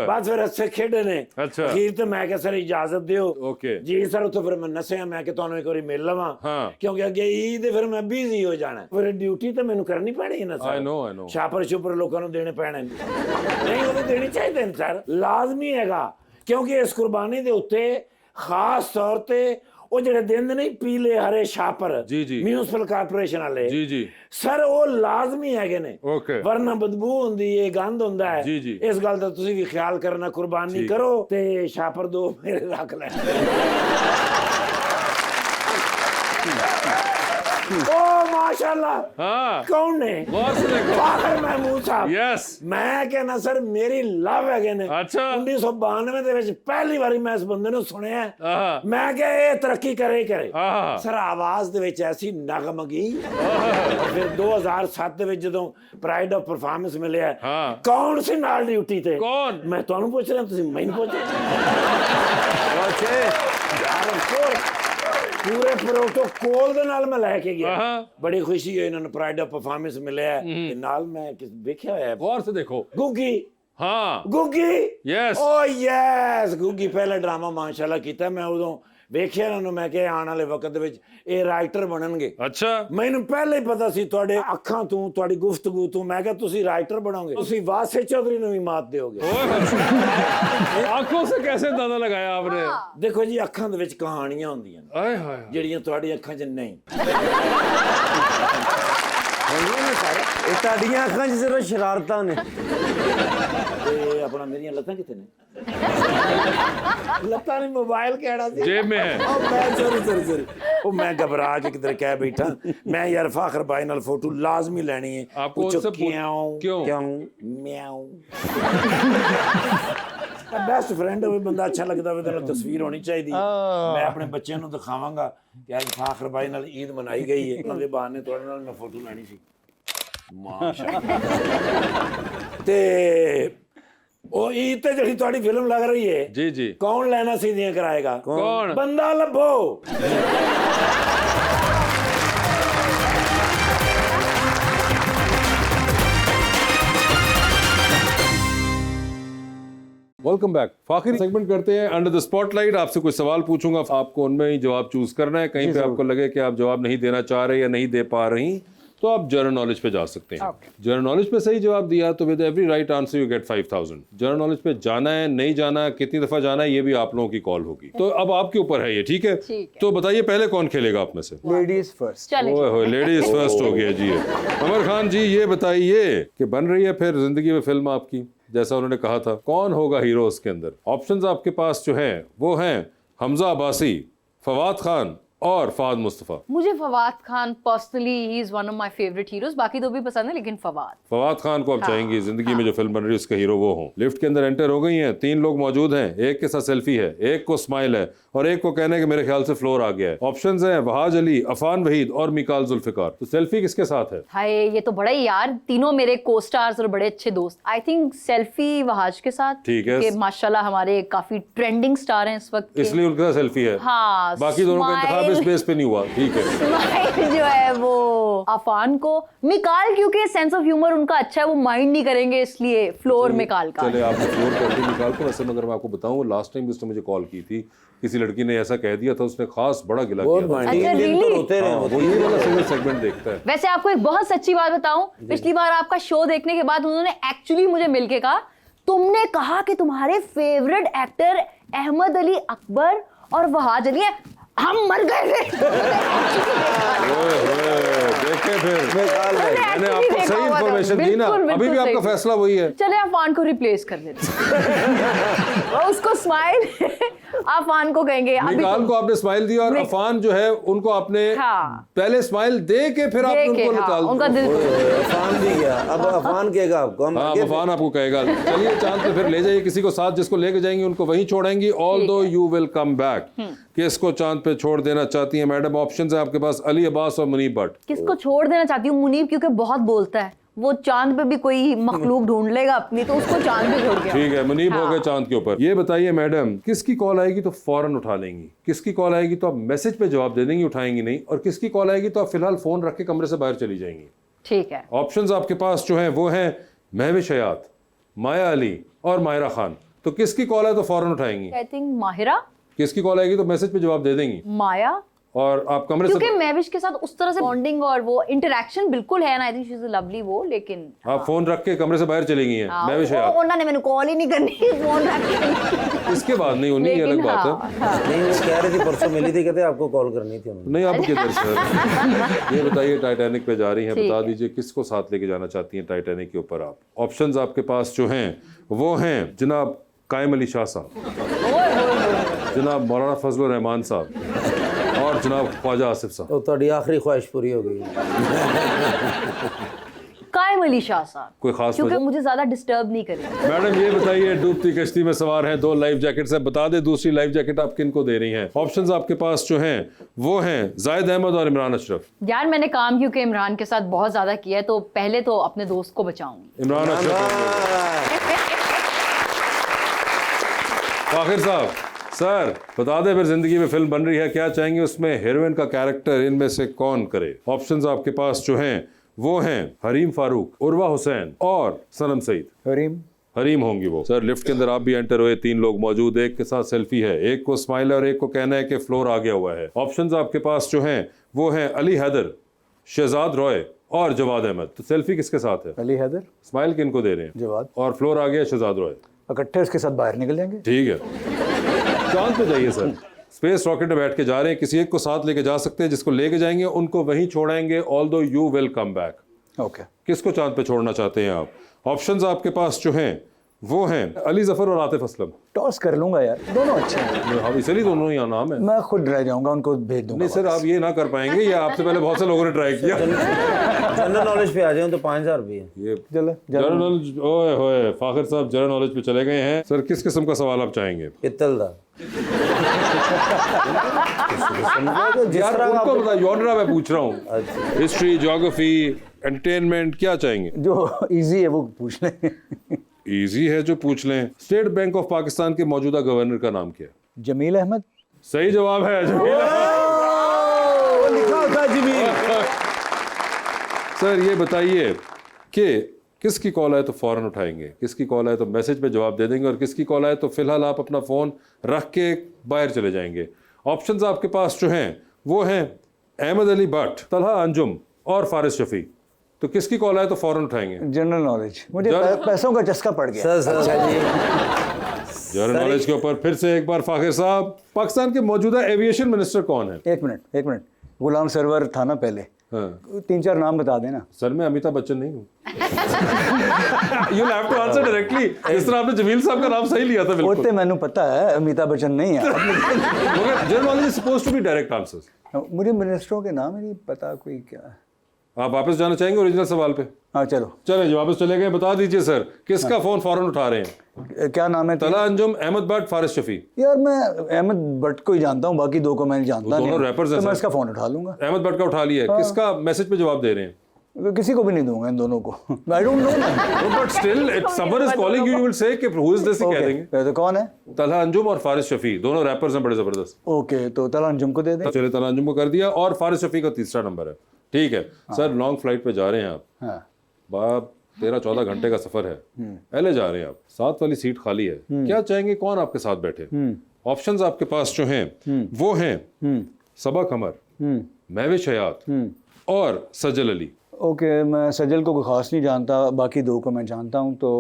ਬਸ ਫਿਰ ਅੱਛੇ ਖੇਡੇ ਨੇ ਅੱਛਾ ਅਖੀਰ ਤੇ ਮੈਂ ਕਿਹਾ ਸਰ ਇਜਾਜ਼ਤ ਦਿਓ ਓਕੇ ਜੀ ਸਰ ਉੱਥੇ ਫਿਰ ਮੈਂ ਨਸਿਆ ਮੈਂ ਕਿ ਤੁਹਾਨੂੰ ਇੱਕ ਵਾਰੀ ਮਿਲ ਲਵਾਂ ਕਿਉਂਕਿ ਅੱਗੇ ਈਦ ਫਿਰ ਮੈਂ ਬਿਜ਼ੀ ਹੋ ਜਾਣਾ ਫਿਰ ਡਿਊਟੀ ਤੇ ਮੈਨੂੰ ਕਰਨੀ ਪੈਣੀ ਨਾ ਸਰ ਆਈ ਨੋ ਛਾਪਰ ਛੁਪਰ ਲੋਕਾਂ ਨੂੰ ਦੇਣੇ ਪੈਣੇ ਨਹੀਂ ਉਹ ਦੇਣੀ ਚਾਹੀਦੇ ਨੇ ਸਰ ਲਾਜ਼ਮੀ ਹੈਗਾ ਕਿਉਂਕਿ ਇਸ ਕੁਰਬਾਨੀ ਦੇ ਉੱਤੇ ਖਾਸ ਤੌਰ ਤੇ ਉਹ ਜਿਹੜੇ ਦਿੰਦੇ ਨਹੀਂ ਪੀਲੇ ਹਰੇ ਛਾਪਰ ਮਿਊਨਿਸਪਲ ਕਾਰਪੋਰੇਸ਼ਨ ਵਾਲੇ ਜੀ ਜੀ ਸਰ ਉਹ ਲਾਜ਼ਮੀ ਹੈਗੇ ਨੇ ਵਰਨਾ ਬਦਬੂ ਹੁੰਦੀ ਹੈ ਗੰਦ ਹੁੰਦਾ ਹੈ ਇਸ ਗੱਲ ਦਾ ਤੁਸੀਂ ਵੀ ਖਿਆਲ ਕਰਨਾ ਕੁਰਬਾਨੀ ਕਰੋ ਤੇ ਛਾਪਰ ਦੋ ਮੇਰੇ ਰੱਖ ਲੈ ओ माशाल्लाह, हाँ कौन है? गौर से देखो। फाखर महमूद साहब। यस। मैं कहना सर मेरी लव है ने। अच्छा। 1992 ਦੇ ਵਿੱਚ ਪਹਿਲੀ ਵਾਰੀ ਮੈਂ ਇਸ ਬੰਦੇ ਨੂੰ ਸੁਣਿਆ। ਆਹਾ। ਮੈਂ ਕਿਹਾ ਇਹ ਤਰੱਕੀ ਕਰੇ ਹੀ ਕਰੇ। ਆਹਾ। ਸਰ ਆਵਾਜ਼ ਦੇ ਵਿੱਚ ਐਸੀ ਨਗਮਗੀ। ਫਿਰ 2007 ਦੇ ਵਿੱਚ ਜਦੋਂ ਪ੍ਰਾਈਡ ਆਫ ਪਰਫਾਰਮੈਂਸ ਮਿਲਿਆ, ਕੌਣ ਸੀ ਨਾਲ ਡਿਊਟੀ ਤੇ? ਕੌਣ? ਮੈਂ ਤੁਹਾਨੂੰ ਪੁੱਛ ਰਿਹਾ, ਤੁਸੀਂ ਮੈਨੂੰ ਪੁੱਛ ਰਹੇ। पूरे प्रोटोकॉल ਦੇ ਨਾਲ ਮੈਂ ਲੈ ਕੇ ਗਿਆ। ਬੜੀ ਖੁਸ਼ੀ ਹੋਈ, ਇਹਨਾਂ ਨੂੰ ਪ੍ਰਾਈਡ ਆਫ ਪਰਫਾਰਮੈਂਸ ਮਿਲਿਆ ਤੇ ਨਾਲ ਮੈਂ ਵੇਖਿਆ ਹੋਇਆ। गौर से देखो। ਗੁੱਗੀ। हाँ ਗੁੱਗੀ। यस। ਓ ਯੈਸ, ਗੁੱਗੀ ਪਹਿਲਾ ਡਰਾਮਾ ਮਾਸ਼ਾਅੱਲਾ ਕੀਤਾ। ਮੈਂ ਉਦੋਂ ਵੇਖਿਆ ਇਹਨਾਂ ਨੂੰ, ਮੈਂ ਕਿਹਾ ਆਉਣ ਵਾਲੇ ਵਕਤ ਦੇ ਵਿੱਚ ਇਹ ਰਾਈਟਰ ਬਣਨਗੇ। अच्छा। ਮੈਨੂੰ ਪਹਿਲਾਂ ਹੀ ਪਤਾ ਸੀ ਤੁਹਾਡੇ ਅੱਖਾਂ ਤੋਂ, ਤੁਹਾਡੀ ਗੁਫ਼ਤਗੂ ਤੋਂ। ਮੈਂ ਕਿਹਾ ਤੁਸੀਂ ਰਾਈटर ਬਣੋਗੇ, ਤੁਸੀਂ ਵਾਸੇ ਚੌਧਰੀ ਨੂੰ ਵੀ ਮਾਤ ਦਿਓਗੇ। आंखों से कैसे अंदाजा लगाया आपने? ਦੇਖੋ ਜੀ, ਅੱਖਾਂ ਦੇ ਵਿੱਚ ਕਹਾਣੀਆਂ ਹੁੰਦੀਆਂ ਨੇ आए हाय। ਜਿਹੜੀਆਂ ਤੁਹਾਡੀ ਅੱਖਾਂ 'ਚ ਨਹੀਂ। ਇਹ ਤੁਹਾਡੀਆਂ ਅੱਖਾਂ 'ਚ ਸਿਰਫ ਸ਼ਰਾਰਤਾਂ ਨੇ। ਤੇ ਆਪਣਾ ਮੇਰੀਆਂ ਲੱਤਾਂ ਕਿੱਥੇ ਨੇ? ਲੱਤਾਂ ਨੇ ਮੋਬਾਈਲ ਕਿਹੜਾ ਸੀ? जेब में है। ਉਹ ਮੈਂ ਸੌਰੀ ਉਹ ਮੈਂ ਘਬਰਾ ਕੇ ਕਿਧਰ ਕਹਿ ਬੈਠਾ। ਮੈਂ ਯਾਰ ਫਾਖਰ ਭਾਈ ਨਾਲ ਫੋਟੋ ਲਾਜ਼ਮੀ ਲੈਣੀ ਹੈ। आपको उनसे क्यों ਮਿਆਉ ਬੈਸਟ ਫਰੈਂਡ ਹੋਵੇ ਬੰਦਾ, ਅੱਛਾ ਲੱਗਦਾ ਹੋਵੇ ਤਾਂ ਤਸਵੀਰ ਹੋਣੀ ਚਾਹੀਦੀ। ਮੈਂ ਆਪਣੇ ਬੱਚਿਆਂ ਨੂੰ ਦਿਖਾਵਾਂਗਾ ਕਿ ਅੱਜ ਫਾਖਰ ਭਾਈ ਨਾਲ ਈਦ ਮਨਾਈ ਗਈ ਹੈ, ਉਹਨਾਂ ਦੇ ਬਹਾਨੇ ਤੁਹਾਡੇ ਨਾਲ ਮੈਂ ਫੋਟੋ ਲੈਣੀ ਸੀ। ਮਾਸ਼ਾਅੱਲਾ। ਤੇ ਉਹ ਈਦ ਤੇ ਜਿਹੜੀ ਤੁਹਾਡੀ ਫਿਲਮ ਲੱਗ ਰਹੀ ਹੈ, जी जी, ਕੌਣ ਲੈਣਾ ਸੀਧੀਆਂ ਕਰਾਏਗਾ? कौन? ਬੰਦਾ ਲੱਭੋ। Welcome back. फाखिर सेगमेंट करते हैं अंडर द स्पॉटलाइट। आपसे कुछ सवाल पूछूंगा, आपको उनमें ही जवाब चूज करना है। कहीं पे आपको लगे कि आप जवाब नहीं देना चाह रहे या नहीं दे पा रही, तो आप जनरल नॉलेज पे जा सकते हैं। जनरल नॉलेज पे सही जवाब दिया तो with every right answer you get 5000। General knowledge पे जाना है, नहीं जाना, कितनी दफा जाना है, ये भी आप लोगों की कॉल होगी। तो अब आपके ऊपर है ये, ठीक है? तो बताइए पहले कौन खेलेगा आप में से? Ladies first. ओए लेडीज फर्स्ट हो गया जी। अमर खान जी, ये बताइए कि बन रही है फिर जिंदगी में फिल्म आपकी, जैसा उन्होंने कहा था, कौन होगा हीरो उसके अंदर? ऑप्शंस आपके पास जो हैं वो हैं हमजा अब्बासी, फवाद खान और फवाद मुस्तफ़ा। मुझे Fawad Khan personally he is one of my favourite heroes, बाकी तो भी पसंद है लेकिन फवाद खान को आप चाहेंगी जिंदगी में जो फिल्म बन रही है उसका हीरो वो हो। लिफ्ट के अंदर एंटर हो गई हैं, 3 लोग मौजूद हैं, एक के साथ सेल्फी है, एक को स्माइल है और एक को कहने कि मेरे ख्याल से फ्लोर आ गया है। ऑप्शंस हैं वहाज अली, अफान वहीद और मिकाल जुल्फिकार। तो सेल्फी किसके साथ है? हाय, ये तो बड़ा ही यार, तीनों मेरे को स्टार्स और बड़े अच्छे दोस्त। आई थिंक सेल्फी वहाज के साथ, ठीक है, कि माशाल्लाह हमारे काफी ट्रेंडिंग स्टार हैं इस वक्त, इसलिए उनके साथ सेल्फी है। हाँ, बाकी दोनों का इंतखाब इस बेस पे नहीं हुआ, ठीक है। स्माइल जो है वो अफान को, मिकाल क्योंकि सेंस ऑफ ह्यूमर उनका अच्छा है, वो माइंड नहीं करेंगे, इसलिए फ्लोर मिकाल का। चले आपने फ्लोर कर दी मिकाल को। वैसे मगर मैं आपको बताऊं, लास्ट टाइम उसने मुझे कॉल की थी, किसी लड़की ने ऐसा कह दिया था, उसने खास बड़ा गिला किया था। अच्छा, really? वो ये वाला सिंगल सेगमेंट देखता है। वैसे आपको एक बहुत सच्ची बात बताऊं, पिछली बार आपका शो देखने के बाद उन्होंने एक्चुअली मुझे मिलके कहा, तुमने कहा कि तुम्हारे फेवरेट एक्टर अहमद अली अकबर और वहाज अली है, हम मर गए थे। देखे फिर मैंने आपको सही इंफॉर्मेशन दी ना, अभी भी आपका फैसला वही है। चले अफान को रिप्लेस कर लेते हैं। उसको स्माइल अफान को कहेंगे। मिकाल को आपने स्माइल दी और अफान जो है उनको आपने पहले स्माइल दे के फिर आपने उनको निकाल उनका दिल अफान भी गया, अब अफान कहेगा आपको। हाँ, अफान आपको कहेगा। चलिए चांद पे फिर ले जाइए किसी को साथ, जिसको लेके जाएंगे उनको वहीं छोड़ेंगी। ऑल दो यू विल कम बैक। किसको चांद पे छोड़ देना चाहती हैं मैडम? ऑप्शन है आपके पास, अली अब्बास और मुनीब भट्ट। किसको छोड़ देना चाहती हूँ? मुनीब, क्योंकि बहुत बोलता है, वो चांद पे भी कोई मखलूक ढूंढ लेगा अपनी, तो उसको चांद पे छोड़ गया। ठीक है, मुनीब हो गए चांद के ऊपर। ये बताइए मैडम, किसकी कॉल आएगी तो फौरन उठा लेंगी, किसकी कॉल आएगी तो आप मैसेज पे जवाब दे देंगी, उठाएंगी नहीं, और किसकी कॉल आएगी तो आप फिलहाल फोन रख के कमरे से बाहर चली जाएंगी? ठीक है। ऑप्शंस आपके पास जो हैं वो हैं महविश हयात, माया अली और माहिरा खान। तो किसकी कॉल है तो फौरन उठाएंगी? I think Mahira. किसकी कॉल आएगी तो मैसेज पे जवाब दे देंगी? माया। और आप कमरे से, क्योंकि महविश के साथ उस तरह से बॉन्डिंग और वो इंटरेक्शन बिल्कुल है ना, I think she is lovely वो, लेकिन आप फोन रख के कमरे से बाहर चली गई हैं महविश हयात। उन्होंने मैंने कॉल ही नहीं करनी, फोन रख के। इसके बाद नहीं होनी, ये अलग बात है। नहीं, वो कह रही थी परसों मिली थी, कहते आपको कॉल करनी थी उन्होंने। नहीं, आप किधर से? ये बताइए, टाइटैनिक पे जा रही हैं, बता दीजिए किसको साथ लेके जाना चाहती हैं टाइटैनिक के ऊपर आप? ऑप्शंस आपके पास जो हैं वो हैं जनाब कायम अली शाह साहब, जनाब मौलाना फजल रहमान साहब और जनाब ख्वाजा आसिफ साहब। तो ਤੁਹਾਡੀ आखिरी ख्वाहिश पूरी हो गई। कायम अली शाह साहब, कोई खास क्योंकि वजह? मुझे ज्यादा डिस्टर्ब नहीं करेंगे। मैडम ये बताइए, डूबती कश्ती में सवार हैं, 2 लाइफ जैकेट्स हैं, बता दे दूसरी लाइफ जैकेट आप किन को दे रही हैं? ऑप्शंस आपके पास जो हैं वो हैं जाहिद अहमद और इमरान अशरफ। यार मैंने काम क्योंकि इमरान के साथ बहुत ज्यादा किया है, तो पहले तो अपने दोस्त को बचाऊंगी। इमरान अशरफ। फाखिर साहब, सर बता दे फिर, जिंदगी में फिल्म बन रही है, क्या चाहेंगे उसमें हीरोइन का कैरेक्टर इनमें से कौन करे? ऑप्शंस आपके पास जो हैं वो हैं हरीम फारूक, उर्वा हुसैन और सनम सईद। हरीम होंगी वो। सर लिफ्ट के अंदर आप भी एंटर हुए, 3 लोग मौजूद, एक के साथ सेल्फी है, एक को स्माइल है और एक को कहना है कि फ्लोर आ गया हुआ है। ऑप्शंस आपके पास जो हैं वो हैं अली हैदर, शहजाद रॉय और जवाद अहमद। तो सेल्फी किसके साथ है? अली हैदर। स्माइल किन को दे रहे हैं? जवाद। और फ्लोर आ गया शहजाद रॉय। इकट्ठे उसके साथ बाहर निकल जाएंगे। ठीक है, चांद पे जाइए सर, स्पेस रॉकेट में बैठ के जा रहे हैं, किसी एक को साथ लेके जा सकते हैं, जिसको लेके जाएंगे उनको वहीं छोड़ेंगे, although you will come back. Okay, किसको चांद पे छोड़ना चाहते हैं आप? ऑप्शंस आपके पास जो हैं वो हैं अली जफर और आतिफ असलम। टॉस कर लूंगा यार, दोनों अच्छे हैं। हाँ, इसलिए दोनों ही नाम है। मैं खुद रह जाऊंगा, उनको भेज दूंगा। नहीं सर, आप ये ना कर पाएंगे, ये आपसे पहले बहुत से लोगों ने ट्राई किया। जनरल नॉलेज पे आ जाऊं तो 5000 भी है। ये जनरल नॉलेज, ओए होए फाखिर साहब जनरल नॉलेज पे चले गए हैं। सर किस किस्म का सवाल आप चाहेंगे? पित्तल दा। यार उनको बता, जॉनरा मैं पूछ रहा हूँ, हिस्ट्री, ज्योग्राफी, एंटरटेनमेंट, क्या चाहेंगे? जो इजी है वो पूछ लें। इजी है जो पूछ लें। स्टेट बैंक ऑफ पाकिस्तान के मौजूदा गवर्नर का नाम क्या है? जमील अहमद। सही जवाब है, जमील अहमद। लिखा होता जमील। सर ये बताइए कि किसकी कॉल आए तो फौरन उठाएंगे, किसकी कॉल आए तो मैसेज पे जवाब दे देंगे, और किसकी कॉल आए तो फिलहाल आप अपना फोन रख के बाहर चले जाएंगे? ऑप्शंस आपके पास जो हैं वो हैं अहमद अली भट्ट, तलहा अंजुम और फारिस शफी। तो किसकी कॉल आए तो फौरन उठाएंगे? जनरल नॉलेज, मुझे पैसों का चस्का पड़ गया। अच्छा जी, जनरल नॉलेज के ऊपर फिर से एक बार फाखिर साहब, पाकिस्तान के मौजूदा एविएशन मिनिस्टर कौन है? एक मिनट, गुलाम सरवर था ना पहले। हाँ। 3-4 नाम बता देना। सर मैं अमिताभ बच्चन नहीं हूँ। You'll have to answer directly। इस तरह आपने जमील साहब का नाम सही लिया था बिल्कुल। वो तो मैंने पता है, अमिताभ बच्चन नहीं है। मगर general knowledge is supposed to be direct answers. मुझे मिनिस्टरों के नाम ही नहीं पता कोई क्या है। आप वापस जाना चाहेंगे ओरिजिनल सवाल पे? हाँ चलो। चले जी, वापस चले गए। बता दीजिए सर, किसका फोन फौरन उठा रहे हैं? क्या नाम है? तलहा अंजुम, अहमद भट्ट, फारिस शफी। यार मैं अहमद भट्ट को ही जानता हूँ, बाकी 2 को मैं जानता नहीं। दोनों रैपर्स हैं तो मैं सर। इसका फोन उठा लूंगा। अहमद भट्ट का उठा लिया है। किसका मैसेज पे जवाब दे रहे हैं? किसी को भी नहीं दूंगा, इन दोनों को। I don't know, but still if someone is calling you, you will say कि हु इज दिस, कह देंगे। तो कौन है? तलहा अंजुम और फारिस शफी, दोनों रैपर्स हैं बड़े जबरदस्त। ओके, तो तलहा अंजुम को दे दें। चलिए, तलहा अंजुम को कर दिया, और फारिस शफी का तीसरा नंबर है। ठीक है सर, लॉन्ग फ्लाइट पे जा रहे हैं आप। हाँ। बाप 13-14 घंटे का सफर है, पहले जा रहे हैं आप, 7 वाली सीट खाली है, क्या चाहेंगे कौन आपके साथ बैठे? ऑप्शंस आपके पास जो हैं वो हैं सबा कमर, महविश हयात और सजल अली। ओके, मैं सजल को कोई खास नहीं जानता, बाकी 2 को मैं जानता हूँ, तो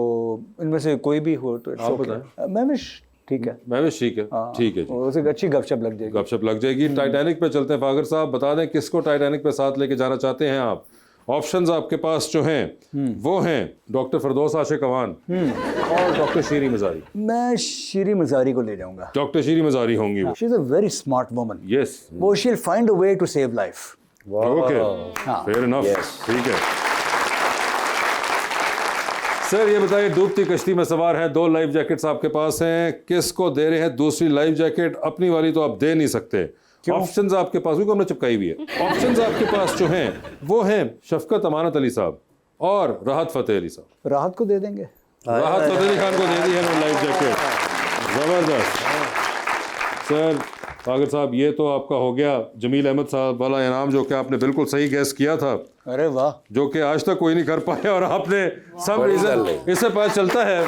इनमें से कोई भी हो तो आप बताएं। महविश ठीक है। महविश ठीक है, ठीक है जी, उसे अच्छी गपशप लग जाएगी। गपशप लग जाएगी। टाइटैनिक पे चलते हैं फाखिर साहब, बता दें किसको टाइटैनिक पे साथ लेके जाना चाहते हैं आप? ऑप्शंस आपके पास जो हैं वो हैं डॉक्टर फरदौस आशिक अवान और डॉक्टर शीरी मजारी। मैं शीरी मजारी को ले जाऊंगा। डॉक्टर शीरी मजारी होंगी वो। She is a very smart woman. Yes, वो she will find a way to save life. Okay, fair enough, ठीक है। सर ये बताइए, डूबती कश्ती में सवार हैं, 2 लाइफ जैकेट्स आपके पास हैं, किसको दे रहे हैं दूसरी लाइफ जैकेट? अपनी वाली तो आप दे नहीं सकते। ऑप्शंस आपके पास, क्योंकि हमने चिपकाई हुई है। ऑप्शंस आपके पास जो हैं वो हैं शफकत अमानत अली साहब और राहत फतेह अली साहब। राहत को दे देंगे। राहत फतेह अली खान को दे दी है लाइफ जैकेट। जबरदस्त सर। फाखिर साहब ये तो आपका हो गया जमील अहमद साहब वाला इनाम, जो कि आपने बिल्कुल सही गैस किया था। अरे वाह, जो कि आज तक कोई नहीं कर पाया, और आपने सब रीजन, इससे पता चलता है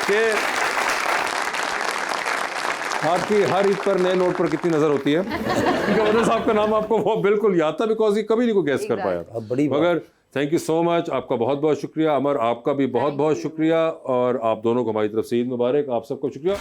कि आपकी हर ईद पर नए नोट पर कितनी नजर होती है। गवर्नर साहब का नाम आपको वो बिल्कुल याद था, बिकॉज ये कभी नहीं को गैस कर पाया था। मगर थैंक यू सो मच, आपका बहुत बहुत शुक्रिया। अमर, आपका भी बहुत बहुत शुक्रिया, और आप दोनों को हमारी तरफ से ईद मुबारक। आप सबको शुक्रिया।